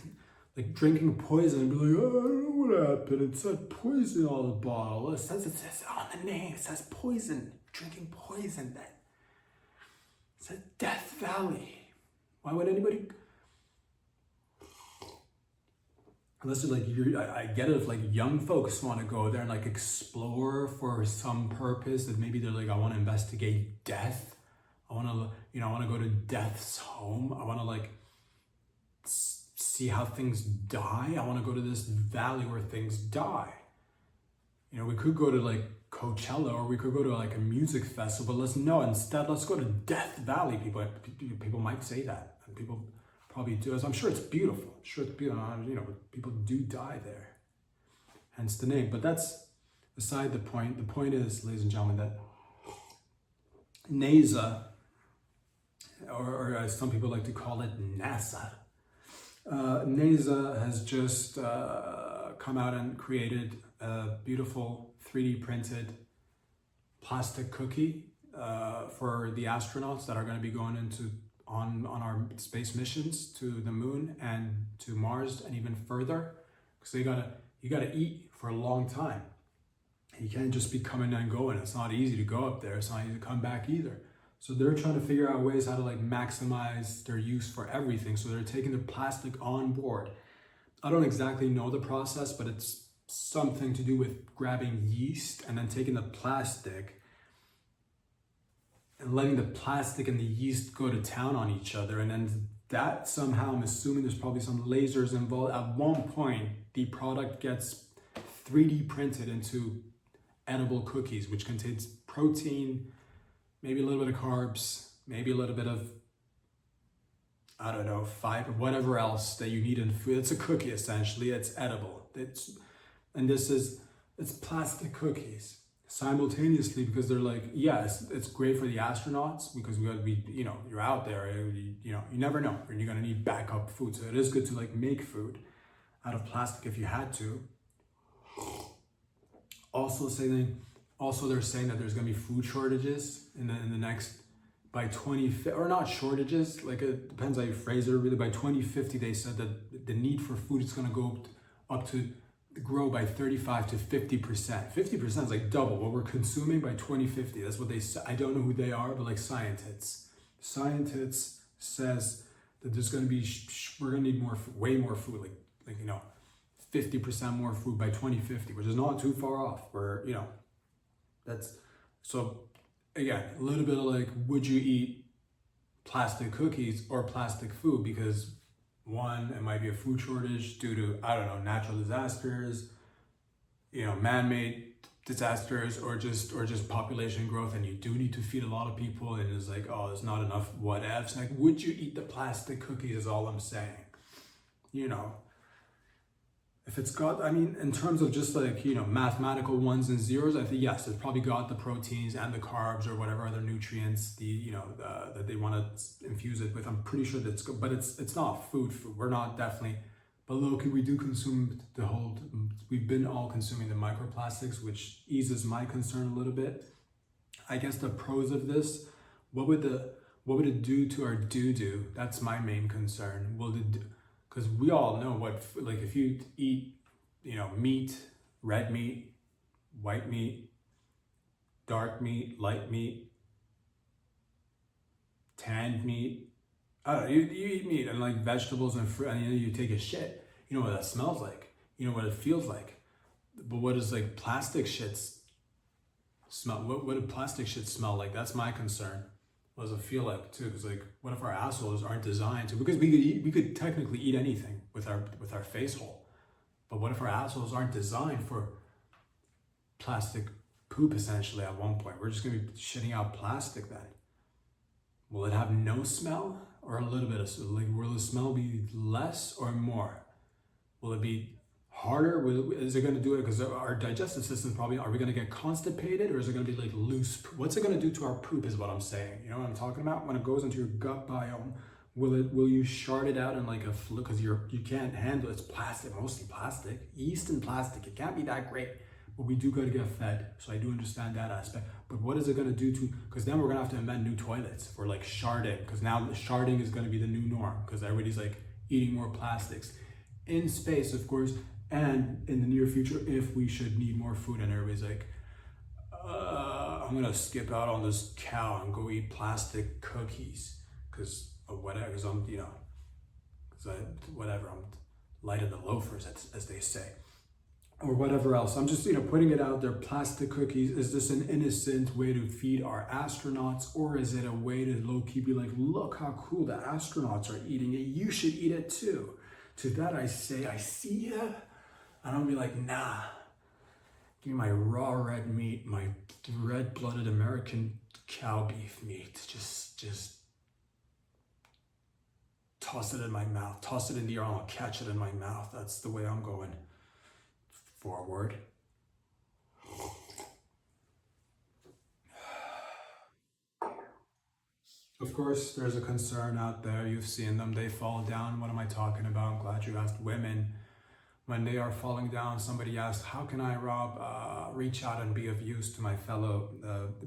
like drinking poison and be like, oh, I don't know what happened. It said poison on the bottle. It says on the name, it says poison. Drinking poison then. It says Death Valley. Why would anybody? Unless like I get it if like young folks want to go there and like explore for some purpose, that maybe they're like, I want to investigate death. I want to, you know, I want to go to death's home. I want to like see how things die. I want to go to this valley where things die. You know, we could go to like Coachella, or we could go to like a music festival. Instead, let's go to Death Valley. People might say that, and people probably do. I'm sure it's beautiful. I'm sure it's beautiful. You know, people do die there. Hence the name. But that's beside the point. The point is, ladies and gentlemen, that NASA, or as some people like to call it, NASA, NASA has just come out and created a beautiful 3D printed plastic cookie for the astronauts that are going to be going on our space missions to the moon and to Mars and even further, because you gotta eat for a long time. You can't just be coming and going. It's not easy to go up there. It's not easy to come back either. So they're trying to figure out ways how to like maximize their use for everything. So they're taking the plastic on board. I don't exactly know the process, but it's something to do with grabbing yeast and then taking the plastic and letting the plastic and the yeast go to town on each other. And then that somehow, I'm assuming there's probably some lasers involved. At one point, the product gets 3D printed into edible cookies, which contains protein, maybe a little bit of carbs, maybe a little bit of, I don't know, fiber, whatever else that you need in food. It's a cookie, essentially. It's edible. It's plastic cookies simultaneously, because they're like, yes, it's great for the astronauts because you know, you're out there, you know, you never know, and you're gonna need backup food. So it is good to like make food out of plastic if you had to. Also they're saying that there's gonna be food shortages in the next, by 2050, or not shortages, like it depends how you phrase it. Really, by 2050, they said that the need for food is gonna go up to grow by 35 to 50%. 50% is like double what we're consuming by 2050. That's what they say. I don't know who they are, but like scientists says that there's going to be we're going to need way more food, like you know, 50% more food by 2050, which is not too far off. Where, you know, that's, so again, a little bit of like, would you eat plastic cookies or plastic food? Because one, it might be a food shortage due to, I don't know, natural disasters, you know, man-made disasters, or just population growth, and you do need to feed a lot of people, and it's like, oh, there's not enough what ifs. Like, would you eat the plastic cookies is all I'm saying. You know, if it's got, I mean, in terms of just like, you know, mathematical ones and zeros, I think yes, it's probably got the proteins and the carbs or whatever other nutrients that they want to infuse it with. I'm pretty sure that's good, but it's not food. We're not definitely, but low-key we do consume we've been all consuming the microplastics, which eases my concern a little bit. I guess the pros of this, what would it do to our doo-doo? That's my main concern. Because we all know what, like, if you eat, you know, meat, red meat, white meat, dark meat, light meat, tanned meat, I don't know, you eat meat and like vegetables and fruit, and you take a shit. You know what that smells like. You know what it feels like. But what does like plastic shits smell? What do plastic shits smell like? That's my concern. What does it feel like too? Because like, what if our assholes aren't designed to? Because we could technically eat anything with our face hole, but what if our assholes aren't designed for plastic poop? Essentially, at one point, we're just gonna be shitting out plastic then. Will it have no smell or a little bit of, like, will the smell be less or more? Will it be harder? Is it going to do it because our digestive system probably, are we going to get constipated, or is it going to be like loose? What's it going to do to our poop is what I'm saying. You know what I'm talking about? When it goes into your gut biome, will you shard it out in like a flu, because you can't handle it. It's plastic, mostly plastic, yeast and plastic. It can't be that great, but we do got to get fed. So I do understand that aspect. But what is it going to do to, because then we're going to have to invent new toilets for like sharding, because now the sharding is going to be the new norm, because everybody's like eating more plastics in space, of course, and in the near future, if we should need more food and everybody's like, I'm gonna skip out on this cow and go eat plastic cookies because whatever, because I'm, you know, whatever, I'm light of the loafers, as they say, or whatever else. I'm just, you know, putting it out there. Plastic cookies, is this an innocent way to feed our astronauts, or is it a way to low-key be like, look how cool the astronauts are eating it, you should eat it too? To that I say, I see ya. I don't be like, nah, give me my raw red meat, my red-blooded American cow beef meat. Just toss it in my mouth, toss it in the air, I'll catch it in my mouth. That's the way I'm going forward. Of course, there's a concern out there. You've seen them, they fall down. What am I talking about? I'm glad you asked. Women, when they are falling down, somebody asked, how can I, Rob, reach out and be of use to my fellow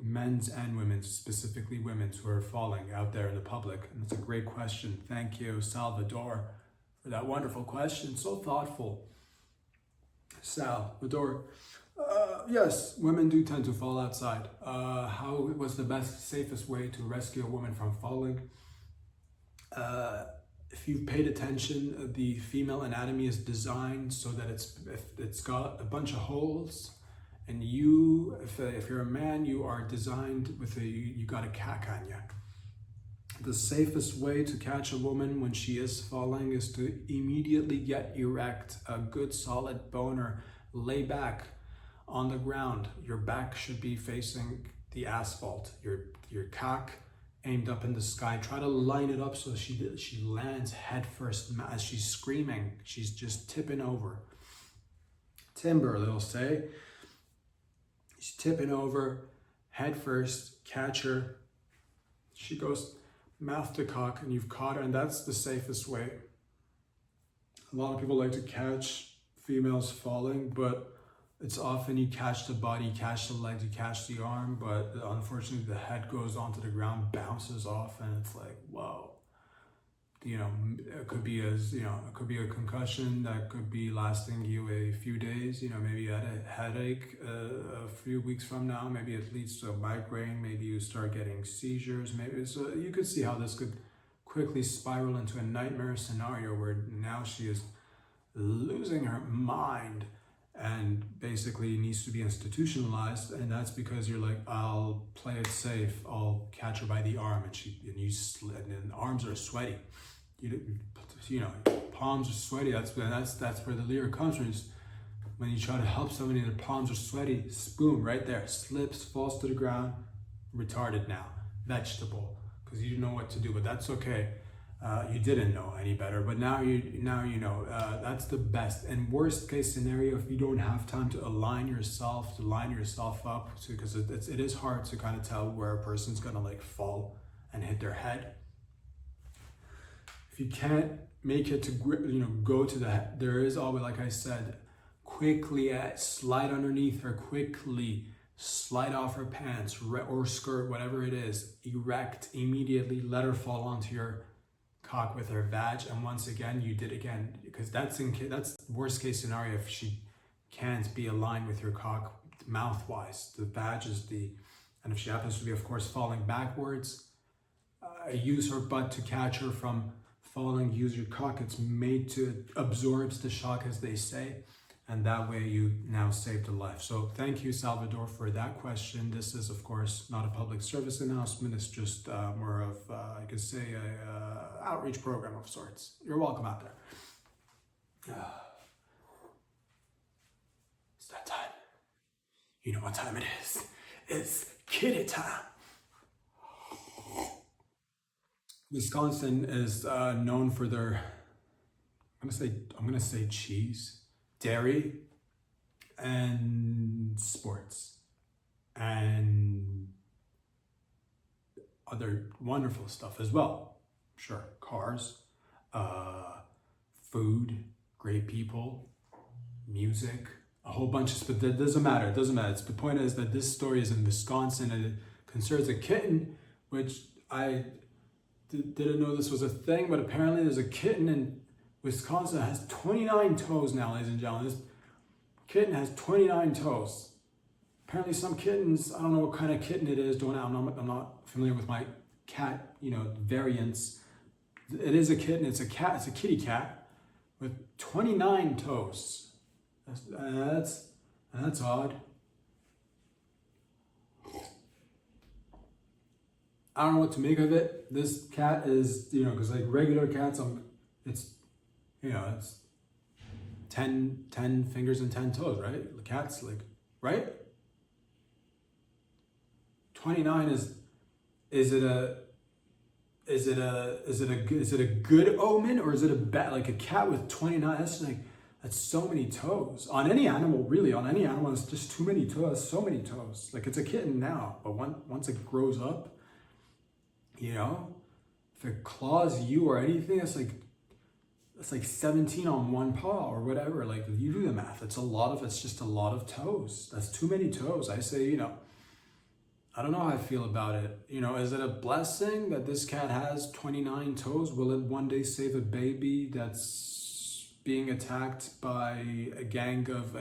men's and women's, specifically women's who are falling out there in the public? And it's a great question. Thank you, Salvador, for that wonderful question. So thoughtful. Salvador, yes, women do tend to fall outside. Was the best, safest way to rescue a woman from falling? If you've paid attention, the female anatomy is designed so that it's got a bunch of holes, and if you're a man, you are designed with you got a cack on you. The safest way to catch a woman when she is falling is to immediately get erect, a good solid boner, lay back on the ground. Your back should be facing the asphalt. Your cock aimed up in the sky. Try to line it up so she lands head first. As she's screaming, she's just tipping over. Timber, they'll say. She's tipping over, head first, catch her. She goes mouth to cock, and you've caught her, and that's the safest way. A lot of people like to catch females falling, but it's often you catch the body, you catch the legs, you catch the arm, but unfortunately the head goes onto the ground, bounces off, and it's like, whoa. You know, it could be a concussion that could be lasting you a few days. You know, maybe you had a headache a few weeks from now. Maybe it leads to a migraine. Maybe you start getting seizures. Maybe so you could see how this could quickly spiral into a nightmare scenario where now she is losing her mind and basically needs to be institutionalized. And that's because you're like, I'll play it safe. I'll catch her by the arm, and arms are sweaty. You know, palms are sweaty. That's where the lyric comes from. When you try to help somebody and their palms are sweaty, boom, right there, slips, falls to the ground, retarded now, vegetable, because you didn't know what to do. But that's okay. You didn't know any better, but now you know. That's the best. And worst case scenario, if you don't have time to line yourself up, because it is hard to kind of tell where a person's gonna like fall and hit their head. If you can't make it to go to the head, there is always, like I said, quickly slide underneath her, quickly slide off her pants or skirt, whatever it is, erect immediately, let her fall onto your cock with her vag, and once again you did again, because that's worst case scenario if she can't be aligned with your cock mouth wise. The vag is and if she happens to be, of course, falling backwards, use her butt to catch her from falling. Use your cock, it's made to absorbs the shock, as they say, and that way you now saved a life. So thank you, Salvador, for that question. This is, of course, not a public service announcement. It's just more of, I could say, a outreach program of sorts. You're welcome out there. It's that time. You know what time it is. It's kitty time. Wisconsin is known for their, I'm gonna say cheese, dairy, and sports, and other wonderful stuff as well. Sure, cars, food, great people, music, a whole bunch of, but that doesn't matter. It doesn't matter. The point is that this story is in Wisconsin and it concerns a kitten, which I didn't know this was a thing, but apparently there's a kitten in Wisconsin that has 29 toes now, ladies and gentlemen. This kitten has 29 toes. Apparently some kittens, I don't know what kind of kitten it is, I'm not familiar with my cat, variants. It is a kitten, it's a cat, it's a kitty cat with 29 toes. That's odd. I don't know what to make of it. This cat is, because like regular cats, it's 10 fingers and 10 toes, right? The cat's like, right? 29 is it a good omen, or is it a bad, like a cat with 29? That's so many toes on any animal, really. On any animal, it's just too many toes. So many toes. Like, it's a kitten now, but once it grows up, if it claws you or anything, it's like 17 on one paw or whatever. Like, you do the math. It's just a lot of toes. That's too many toes. I say, I don't know how I feel about it. Is it a blessing that this cat has 29 toes? Will it one day save a baby that's being attacked by a gang of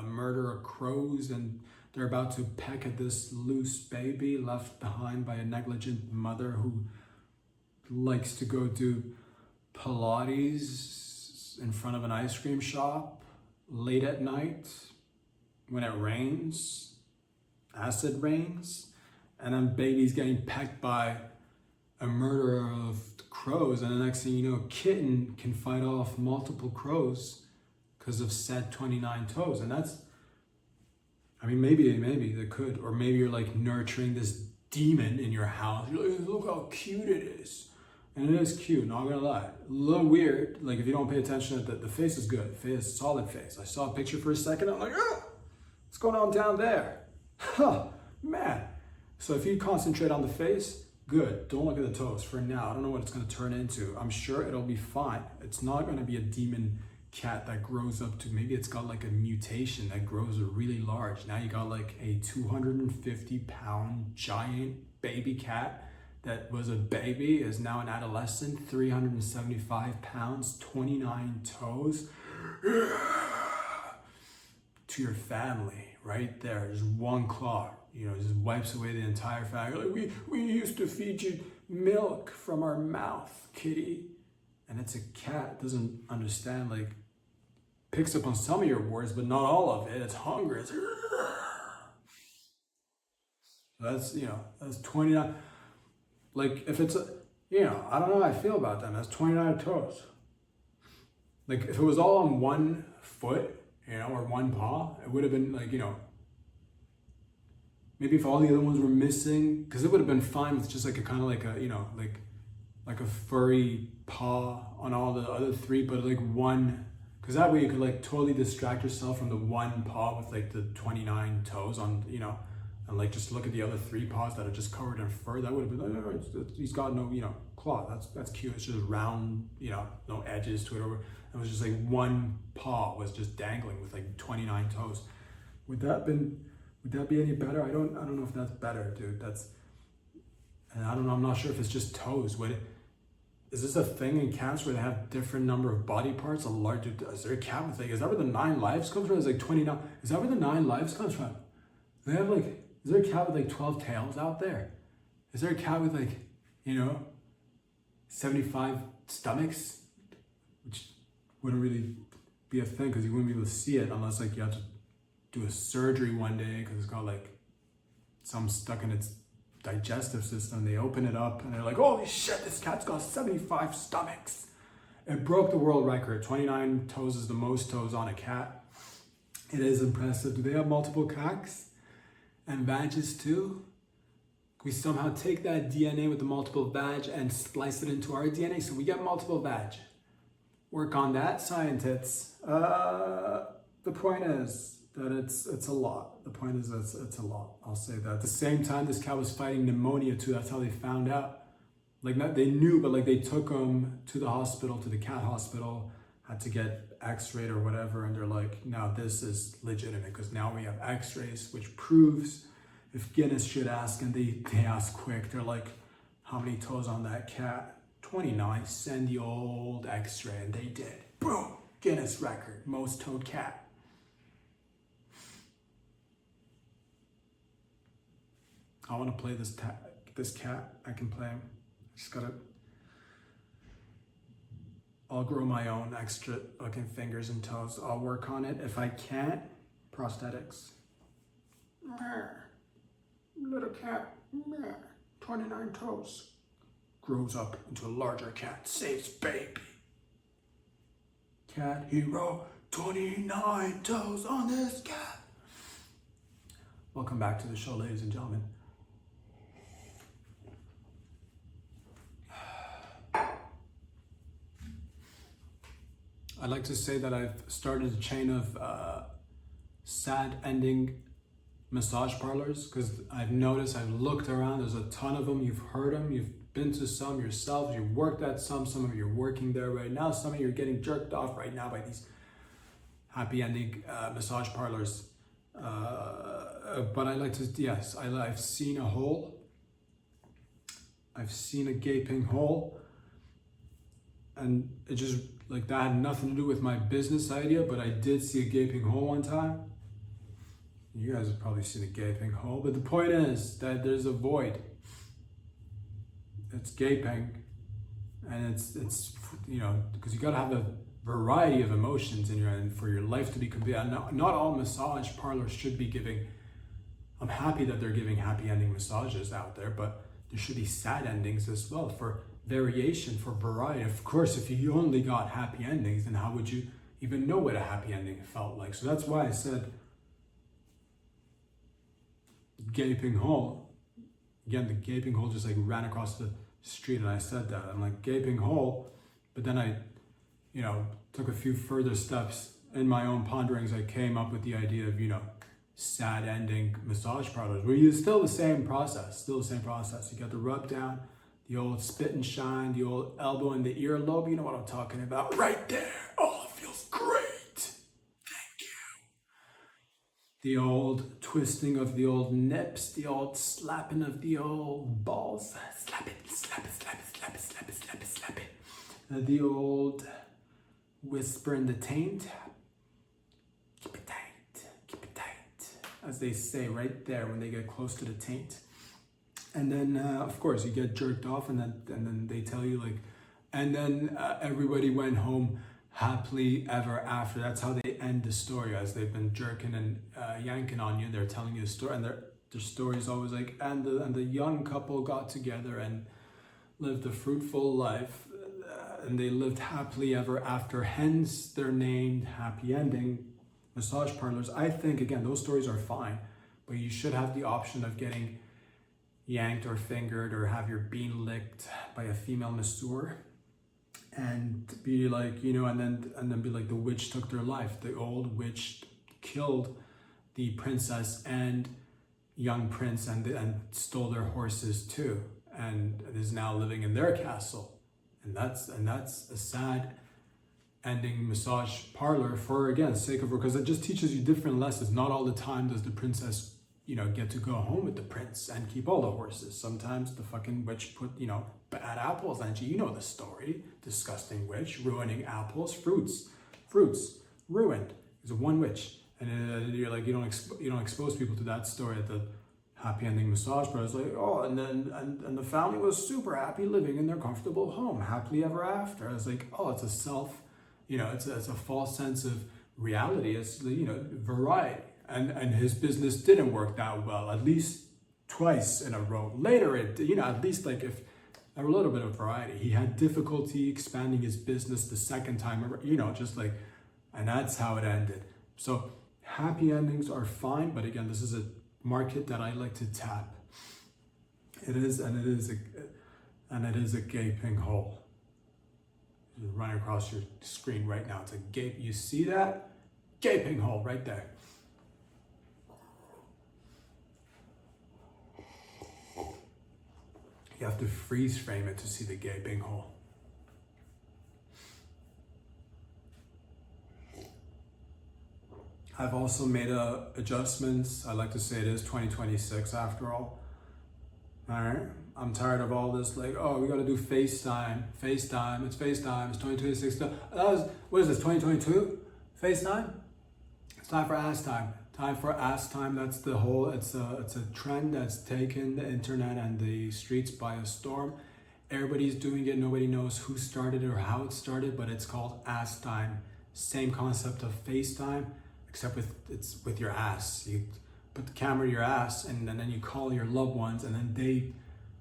murderer crows, and they're about to peck at this loose baby left behind by a negligent mother who likes to go do Pilates in front of an ice cream shop late at night when it rains, acid rains, and then baby's getting pecked by a murderer of crows, and the next thing you know, a kitten can fight off multiple crows because of said 29 toes. And that's, maybe they could, or maybe you're like nurturing this demon in your house. You're like, look how cute it is. And it is cute, not gonna lie. A little weird, like if you don't pay attention, the face is good. Face, solid face. I saw a picture for a second, I'm like, what's going on down there? Huh, man. So if you concentrate on the face, good. Don't look at the toes for now. I don't know what it's gonna turn into. I'm sure it'll be fine. It's not gonna be a demon cat that grows up to, maybe it's got like a mutation that grows really large. Now you got like a 250-pound giant baby cat that was a baby, is now an adolescent, 375 pounds, 29 toes. To your family, right there, just one claw, just wipes away the entire family. Like, we used to feed you milk from our mouth, kitty. And it's a cat, doesn't understand, like, picks up on some of your words, but not all of it. It's hungry. It's, that's 29. Like, if it's, I don't know how I feel about them. That's 29 toes. Like, if it was all on one foot, or one paw, it would have been like, maybe if all the other ones were missing, because it would have been fine with just like a kind of like a, like a furry paw on all the other three, but like one, because that way you could like totally distract yourself from the one paw with like the 29 toes on, and like just look at the other three paws that are just covered in fur. That would have been like, he's got no, claw. That's cute. It's just round, no edges to it. Or it was just like one paw was just dangling with like 29 toes. Would that be any better? I don't know if that's better, dude. And I don't know. I'm not sure if it's just toes. Is this a thing in cats where they have different number of body parts? Is there a cat with like, is that where the 9 lives comes from? It's like 29. Is that where the 9 lives comes from? They have like, is there a cat with like 12 tails out there? Is there a cat with like, 75 stomachs? Which wouldn't really be a thing because you wouldn't be able to see it unless like you have to do a surgery one day because it's got like some stuck in its digestive system. They open it up and they're like, holy shit, this cat's got 75 stomachs. It broke the world record. 29 toes is the most toes on a cat. It is impressive. Do they have multiple cocks and badges too? we somehow take that DNA with the multiple vag and splice it into our DNA, so we get multiple vag. Work on that, scientists. The point is that it's a lot. The point is that it's a lot. I'll say that. At the same time, this cat was fighting pneumonia too. That's how they found out. Like, not, they knew, but like they took him to the hospital, to the cat hospital, had to get x-rayed or whatever, and they're like, now this is legitimate because now we have x-rays, which proves, if Guinness should ask, and they ask quick, they're like, how many toes on that cat? 29, send the old x-ray, and they did. Boom, Guinness record, most toed cat. I want to play this cat. I can play him. Just gotta. I'll grow my own extra looking fingers and toes. I'll work on it. If I can't, prosthetics. Little cat, 29 toes. Grows up into a larger cat. Saves baby. Cat hero, 29 toes on this cat. Welcome back to the show, ladies and gentlemen. I'd like to say that I've started a chain of sad ending massage parlors, because I've noticed, I've looked around, there's a ton of them. You've heard them, you've been to some yourselves, you've worked at some of you are working there right now, some of you are getting jerked off right now by these happy ending massage parlors. But I like to, yes, I've seen a hole, I've seen a gaping hole, and it just, like, that had nothing to do with my business idea, but I did see a gaping hole one time. You guys have probably seen a gaping hole, but the point is that there's a void. It's gaping, and it's you know, because you gotta have a variety of emotions in your end for your life to be complete. Not all massage parlors should be giving. I'm happy that they're giving happy ending massages out there, but there should be sad endings as well for variation, for variety. Of course, if you only got happy endings, then how would you even know what a happy ending felt like? So that's why I said gaping hole. Again, the gaping hole just like ran across the street, and I said that. I'm like, gaping hole, but then I, you know, took a few further steps in my own ponderings. I came up with the idea of, you know, sad ending massage parlors, where you still the same process. You got the rub down, the old spit and shine, the old elbow in the earlobe. You know what I'm talking about, right there. Oh, it feels great. Thank you. The old twisting of the old nips, the old slapping of the old balls. Slap it, slap it, slap it, slap it, slap it, slap it, slap it. The old whisper in the taint. Keep it tight, as they say right there when they get close to the taint. And then, of course, you get jerked off, and then they tell you, like, and then everybody went home happily ever after. That's how they end the story, as they've been jerking and yanking on you. They're telling you a story, and their story is always like, and the young couple got together and lived a fruitful life, and they lived happily ever after. Hence, they're named happy ending massage parlors. I think, again, those stories are fine, but you should have the option of getting yanked or fingered or have your bean licked by a female masseur, and be like, you know, and then be like, the witch took their life. The old witch killed the princess and young prince and stole their horses too, and is now living in their castle. And that's a sad ending massage parlor for, again, sake of, because it just teaches you different lessons. Not all the time does the princess, you know, get to go home with the prince and keep all the horses. Sometimes the fucking witch put, you know, bad apples on you. You know the story. Disgusting witch ruining apples, fruits ruined. There's one witch, and you're like, you don't expose people to that story at the happy ending massage parlor. It's like, oh, and then and the family was super happy living in their comfortable home, happily ever after. I was like, oh, it's a self, you know, it's a false sense of reality. It's, you know, variety. And his business didn't work that well, at least twice in a row. Later, it, you know, at least like if a little bit of variety. He had difficulty expanding his business the second time, you know, just like, and that's how it ended. So happy endings are fine, but again, this is a market that I like to tap. It is, and it is a gaping hole. It's running across your screen right now. It's a gape. You see that? Gaping hole right there. You have to freeze frame it to see the gaping hole. I've also made adjustments. I like to say it is 2026 after all. All right. I'm tired of all this, like, oh, we got to do FaceTime. FaceTime. It's FaceTime. It's 2026. What is this, 2022? FaceTime? It's time for ass time. Time for ass time. That's the whole, it's a trend that's taken the internet and the streets by a storm. Everybody's doing it. Nobody knows who started it or how it started, but it's called ass time. Same concept of FaceTime, except it's with your ass. You put the camera to your ass and then you call your loved ones and then they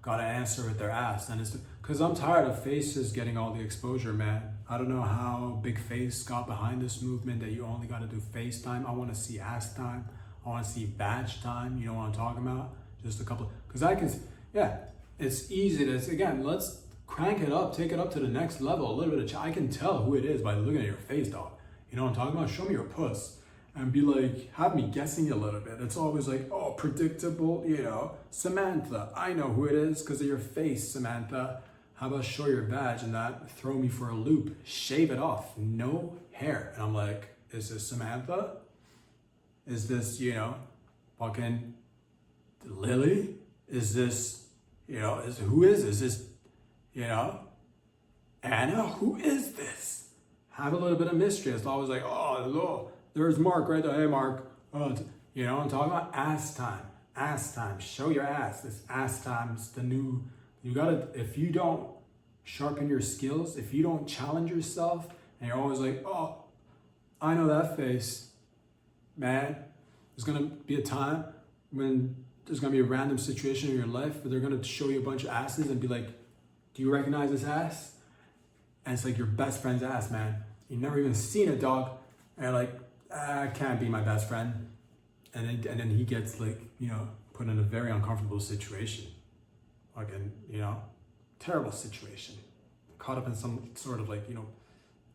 got to answer with their ass. And it's because I'm tired of faces getting all the exposure, man. I don't know how Big Face got behind this movement that you only got to do FaceTime. I want to see ass time. I want to see badge time. You know what I'm talking about? Just a couple, because I can, yeah, it's easy to, again, let's crank it up, take it up to the next level. A little bit of, I can tell who it is by looking at your face, dog. You know what I'm talking about? Show me your puss. And be like, have me guessing a little bit. It's always like, oh, predictable, you know. Samantha, I know who it is because of your face, Samantha. How about show your badge and not throw me for a loop? Shave it off, no hair. And I'm like, is this Samantha? Is this, you know, fucking Lily? Is this, you know, who is this? Is this, you know, Anna? Who is this? Have a little bit of mystery. It's always like, oh, Lord. There's Mark right there. Hey, Mark. Oh, you know what I'm talking about? Ass time. Ass time. Show your ass. This ass time is the new. You gotta, if you don't sharpen your skills, if you don't challenge yourself, and you're always like, oh, I know that face, man. There's gonna be a time when there's gonna be a random situation in your life where they're gonna show you a bunch of asses and be like, do you recognize this ass? And it's like your best friend's ass, man. You've never even seen a dog. And you're like, can't be my best friend. And then he gets like, you know, put in a very uncomfortable situation. Like, you know, terrible situation. Caught up in some sort of like, you know,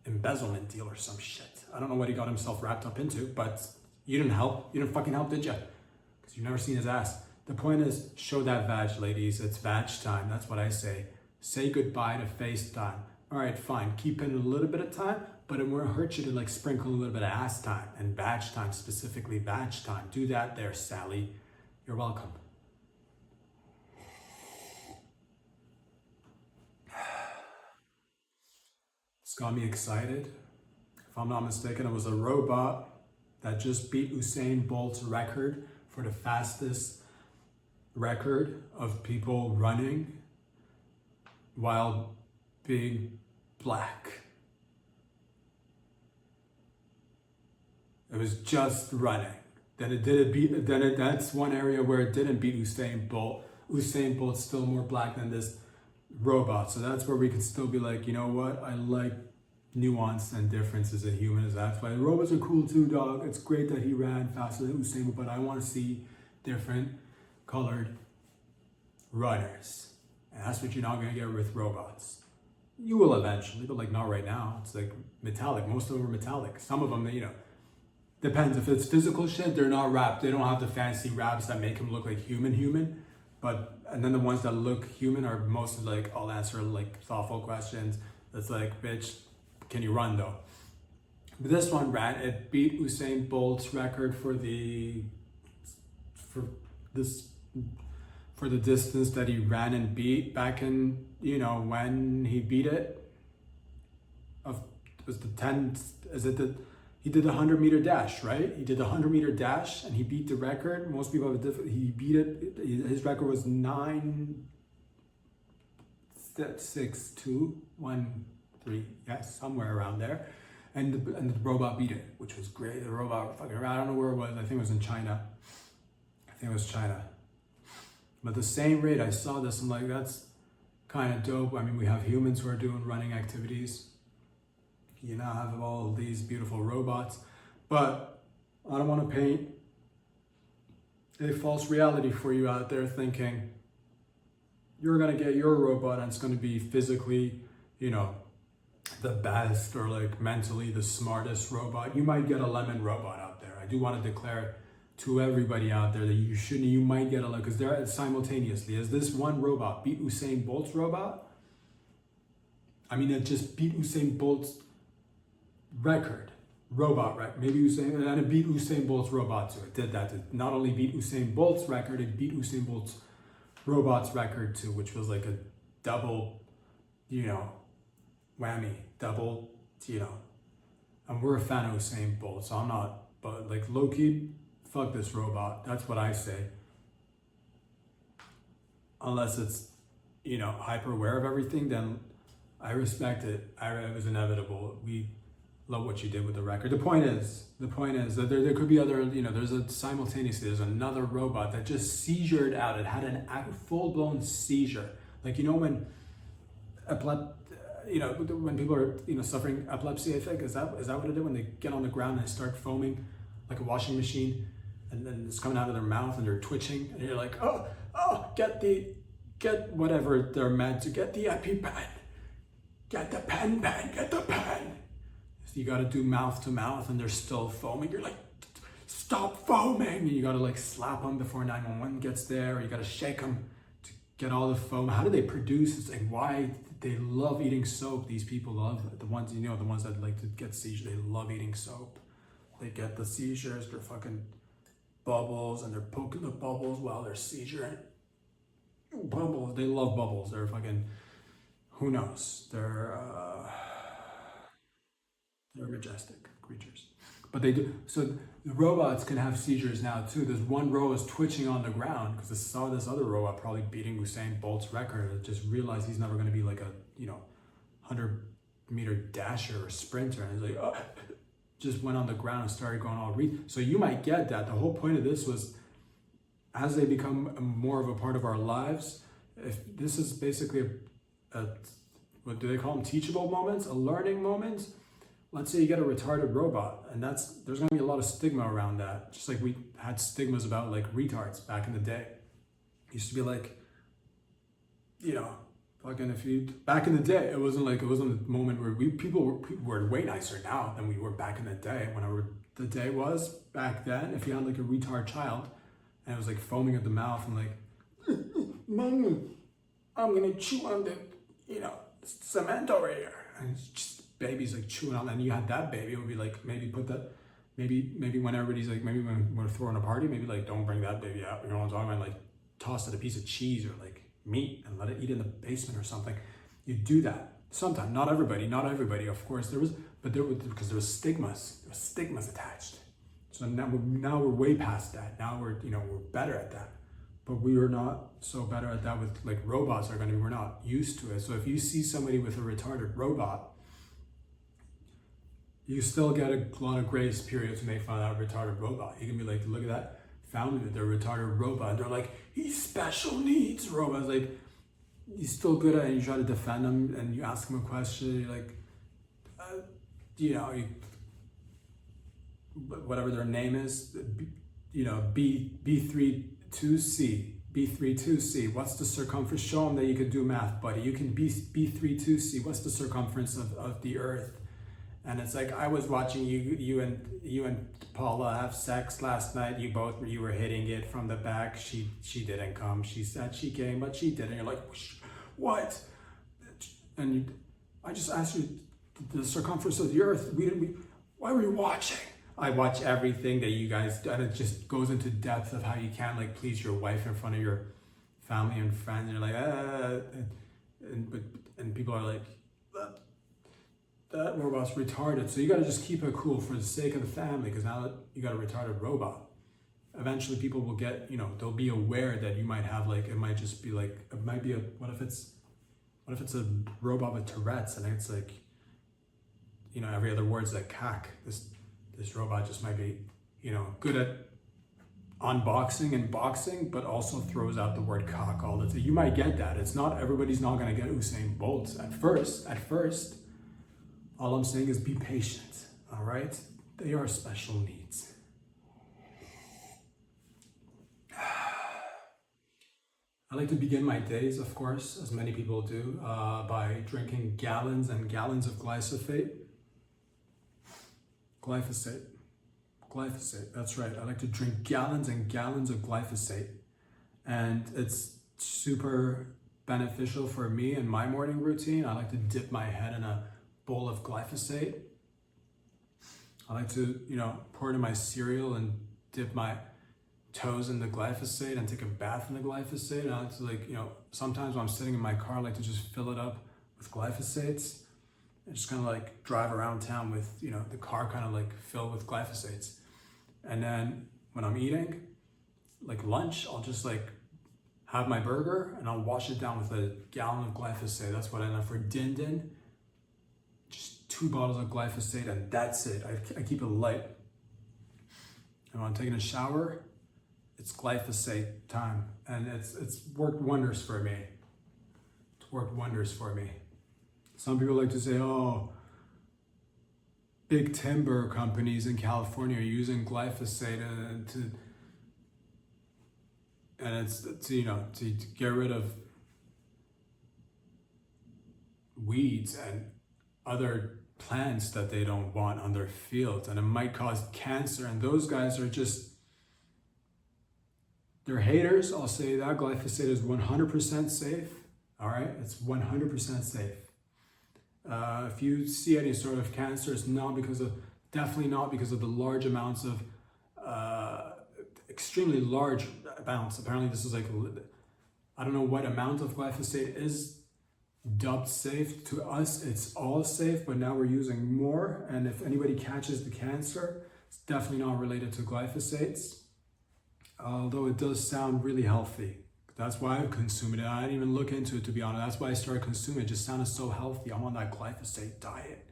embezzlement deal or some shit. I don't know what he got himself wrapped up into, but you didn't help. You didn't fucking help, did you? Because you've never seen his ass. The point is, show that vag, ladies. It's vag time. That's what I say. Say goodbye to FaceTime. All right, fine. Keep in a little bit of time, but it won't hurt you to like sprinkle a little bit of ass time and badge time, specifically badge time. Do that there, Sally. You're welcome. It's got me excited. If I'm not mistaken, it was a robot that just beat Usain Bolt's record for the fastest record of people running while being black. It was just running. That's one area where it didn't beat Usain Bolt. Usain Bolt's still more black than this robot. So that's where we can still be like, you know what? I like nuance and differences in humans. That's why robots are cool too, dog. It's great that he ran faster than Usain Bolt, but I want to see different colored runners. And that's what you're not going to get with robots. You will eventually, but like not right now. It's like metallic. Most of them are metallic. Some of them, you know, depends. If it's physical shit, they're not wrapped. They don't have the fancy wraps that make them look like human. But, and then the ones that look human are mostly like, I'll answer like thoughtful questions. It's like, bitch, can you run though? But this one ran, it beat Usain Bolt's record for the distance that he ran and beat back in, you know, when he beat it. He did the 100-meter dash, right? He did the 100-meter dash and he beat the record. Most people have he beat it. His record was 9.6213, yes, somewhere around there. And the robot beat it, which was great. The robot fucking around, I don't know where it was. I think it was in China. But the same rate I saw this, I'm like, that's kind of dope. I mean, we have humans who are doing running activities. You now have all these beautiful robots. But I don't want to paint a false reality for you out there thinking you're gonna get your robot and it's gonna be physically, you know, the best, or like mentally the smartest robot. You might get a lemon robot out there. I do want to declare to everybody out there that you might get a, because they're simultaneously, as this one robot beat Usain Bolt's robot. I mean, it just beat Usain Bolt's robot record. Maybe Usain, and it beat Usain Bolt's robot too. It did that. It not only beat Usain Bolt's record, it beat Usain Bolt's robot's record too, which was like a double, you know, whammy, double, you know. And we're a fan of Usain Bolt, so I'm not, but like low-key, fuck this robot. That's what I say. Unless it's, you know, hyper aware of everything, then I respect it. It was inevitable. We love what you did with the record. The point is that there could be other, you know, there's another robot that just seizured out. It had a full-blown seizure. Like, you know, when when people are, you know, suffering epilepsy, I think, is that what it did, when they get on the ground and they start foaming like a washing machine, and then it's coming out of their mouth and they're twitching, and you're like, oh, get whatever they're meant to get, the EpiPen, get the pen, get the pen. So you got to do mouth to mouth, and they're still foaming. You're like, stop foaming. And you got to like slap them before 911 gets there, or you got to shake them to get all the foam. How do they produce? It's like, why? They love eating soap. These people love it. The ones, you know, the ones that like to get seizures, they love eating soap. They get the seizures, they're fucking bubbles, and they're poking the bubbles while they're seizuring. Bubbles, they love bubbles. They're fucking, who knows? They're majestic creatures. But they do, so the robots can have seizures now too. There's one robot is twitching on the ground because it saw this other robot probably beating Usain Bolt's record. It just realized he's never going to be like a, you know, 100-meter dasher or sprinter. And he's like, oh, just went on the ground and started going all so you might get that. The whole point of this was, as they become more of a part of our lives, if this is basically a what do they call them? Teachable moments, a learning moment. Let's say you get a retarded robot, and there's going to be a lot of stigma around that. Just like we had stigmas about like retards back in the day. It used to be like, you know, fucking back in the day, it wasn't a moment where people were way nicer now than we were back in the day. Whenever the day was back then, if you had like a retard child and it was like foaming at the mouth and like, Mom, I'm gonna chew on the, you know, cement over here, and it's just baby's like chewing on, and you had that baby, it would be like, maybe when everybody's like, maybe when we're throwing a party, maybe like, don't bring that baby out, you know what I'm talking about, like toss it a piece of cheese or like meat and let it eat in the basement or something. You do that sometimes. Not everybody, of course. Because there was stigmas attached. So now we're way past that. Now we're better at that. But we are not so better at that with like robots we're not used to it. So if you see somebody with a retarded robot, you still get a lot of grace periods when they find out a retarded robot. You can be like, look at that family with their retarded robot. And they're like, he's special needs robot. Like, he's still good at it, and you try to defend him, and you ask him a question, you're like, whatever their name is, B32C, what's the circumference? Show them that you can do math, buddy. You can B32C, what's the circumference of the earth? And it's like, I was watching you and Paula have sex last night. You were hitting it from the back. She didn't come. She said she came, but she didn't. You're like, what? And I just asked you the circumference of the earth. Why were you watching? I watch everything that you guys do, and it just goes into depth of how you can't like please your wife in front of your family and friends. And you're like, and people are like, that robot's retarded. So you got to just keep it cool for the sake of the family, because now that you got a retarded robot, eventually people will get, they'll be aware that you might have like, it might just be like, it might be what if it's a robot with Tourette's, and it's like, every other word's like cack. This robot just might be, good at unboxing and boxing, but also throws out the word cock all the time. You might get that. Everybody's not going to get Usain Bolt at first. All I'm saying is be patient, all right? They are special needs. I like to begin my days, of course, as many people do, by drinking gallons and gallons of glyphosate. Glyphosate, that's right. I like to drink gallons and gallons of glyphosate. And it's super beneficial for me in my morning routine. I like to dip my head in a bowl of glyphosate. I like to, pour it in my cereal and dip my toes in the glyphosate and take a bath in the glyphosate. And I like to sometimes when I'm sitting in my car, I like to just fill it up with glyphosates and just kind of like drive around town with, the car kind of like filled with glyphosates. And then when I'm eating, like lunch, I'll just like have my burger and I'll wash it down with a gallon of glyphosate. That's what I know for din. Just 2 bottles of glyphosate and that's it. I keep it light. And when I'm taking a shower, it's glyphosate time. And it's worked wonders for me. It's worked wonders for me. Some people like to say, oh, big timber companies in California are using glyphosate to get rid of weeds and other plants that they don't want on their fields, and it might cause cancer. And those guys are they're haters. I'll say that glyphosate is 100% safe. All right, it's 100% safe. If you see any sort of cancer, it's definitely not because of the large amounts of, extremely large amounts. Apparently this is I don't know what amount of glyphosate is dubbed safe. To us, it's all safe, but now we're using more. And if anybody catches the cancer, it's definitely not related to glyphosates. Although it does sound really healthy. That's why I've consumed it. I didn't even look into it, to be honest. That's why I started consuming it. It just sounded so healthy. I'm on that glyphosate diet.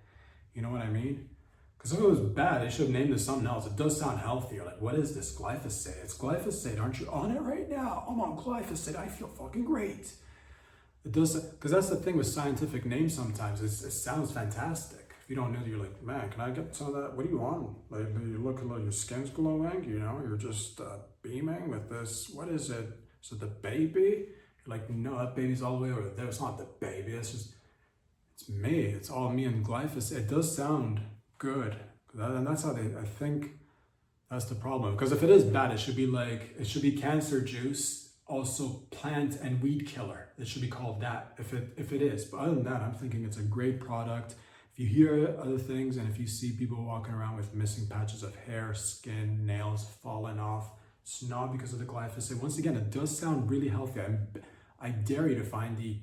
You know what I mean? Because if it was bad, they should have named it something else. It does sound healthy. You're like, what is this glyphosate? It's glyphosate. Aren't you on it right now? I'm on glyphosate. I feel fucking great. It does, because that's the thing with scientific names sometimes. It sounds fantastic. If you don't know, you're like, man, can I get some of that? What are you on? Like, you look like your skin's glowing, you're just beaming with this. What is it? So the baby? You're like, no, that baby's all the way over there. It's not the baby. It's me. It's all me and glyphosate. It does sound good. And that's how I think that's the problem. Because if it is bad, it should be cancer juice, also plant and weed killer. It should be called that if it is. But other than that, I'm thinking it's a great product. If you hear other things and if you see people walking around with missing patches of hair, skin, nails falling off, it's not because of the glyphosate. Once again, it does sound really healthy. I dare you to find the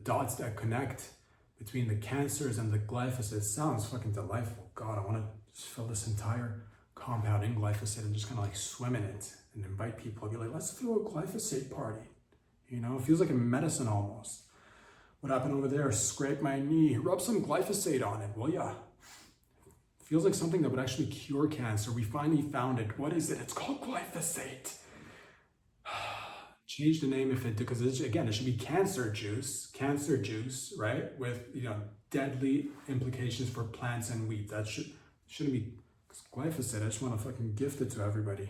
dots that connect between the cancers and the glyphosate. It sounds fucking delightful. God, I want to just fill this entire compound in glyphosate and just kind of like swim in it and invite people. I'll be like, let's throw a glyphosate party. It feels like a medicine almost. What happened over there? Scrape my knee. Rub some glyphosate on it, will ya? Feels like something that would actually cure cancer. We finally found it. What is it? It's called glyphosate. Change the name because it should be cancer juice, right? With, deadly implications for plants and weeds. That shouldn't be glyphosate. I just want to fucking gift it to everybody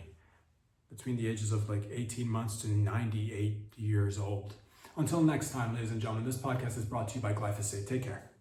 between the ages of 18 months to 98 years old. Until next time, ladies and gentlemen, this podcast is brought to you by glyphosate. Take care.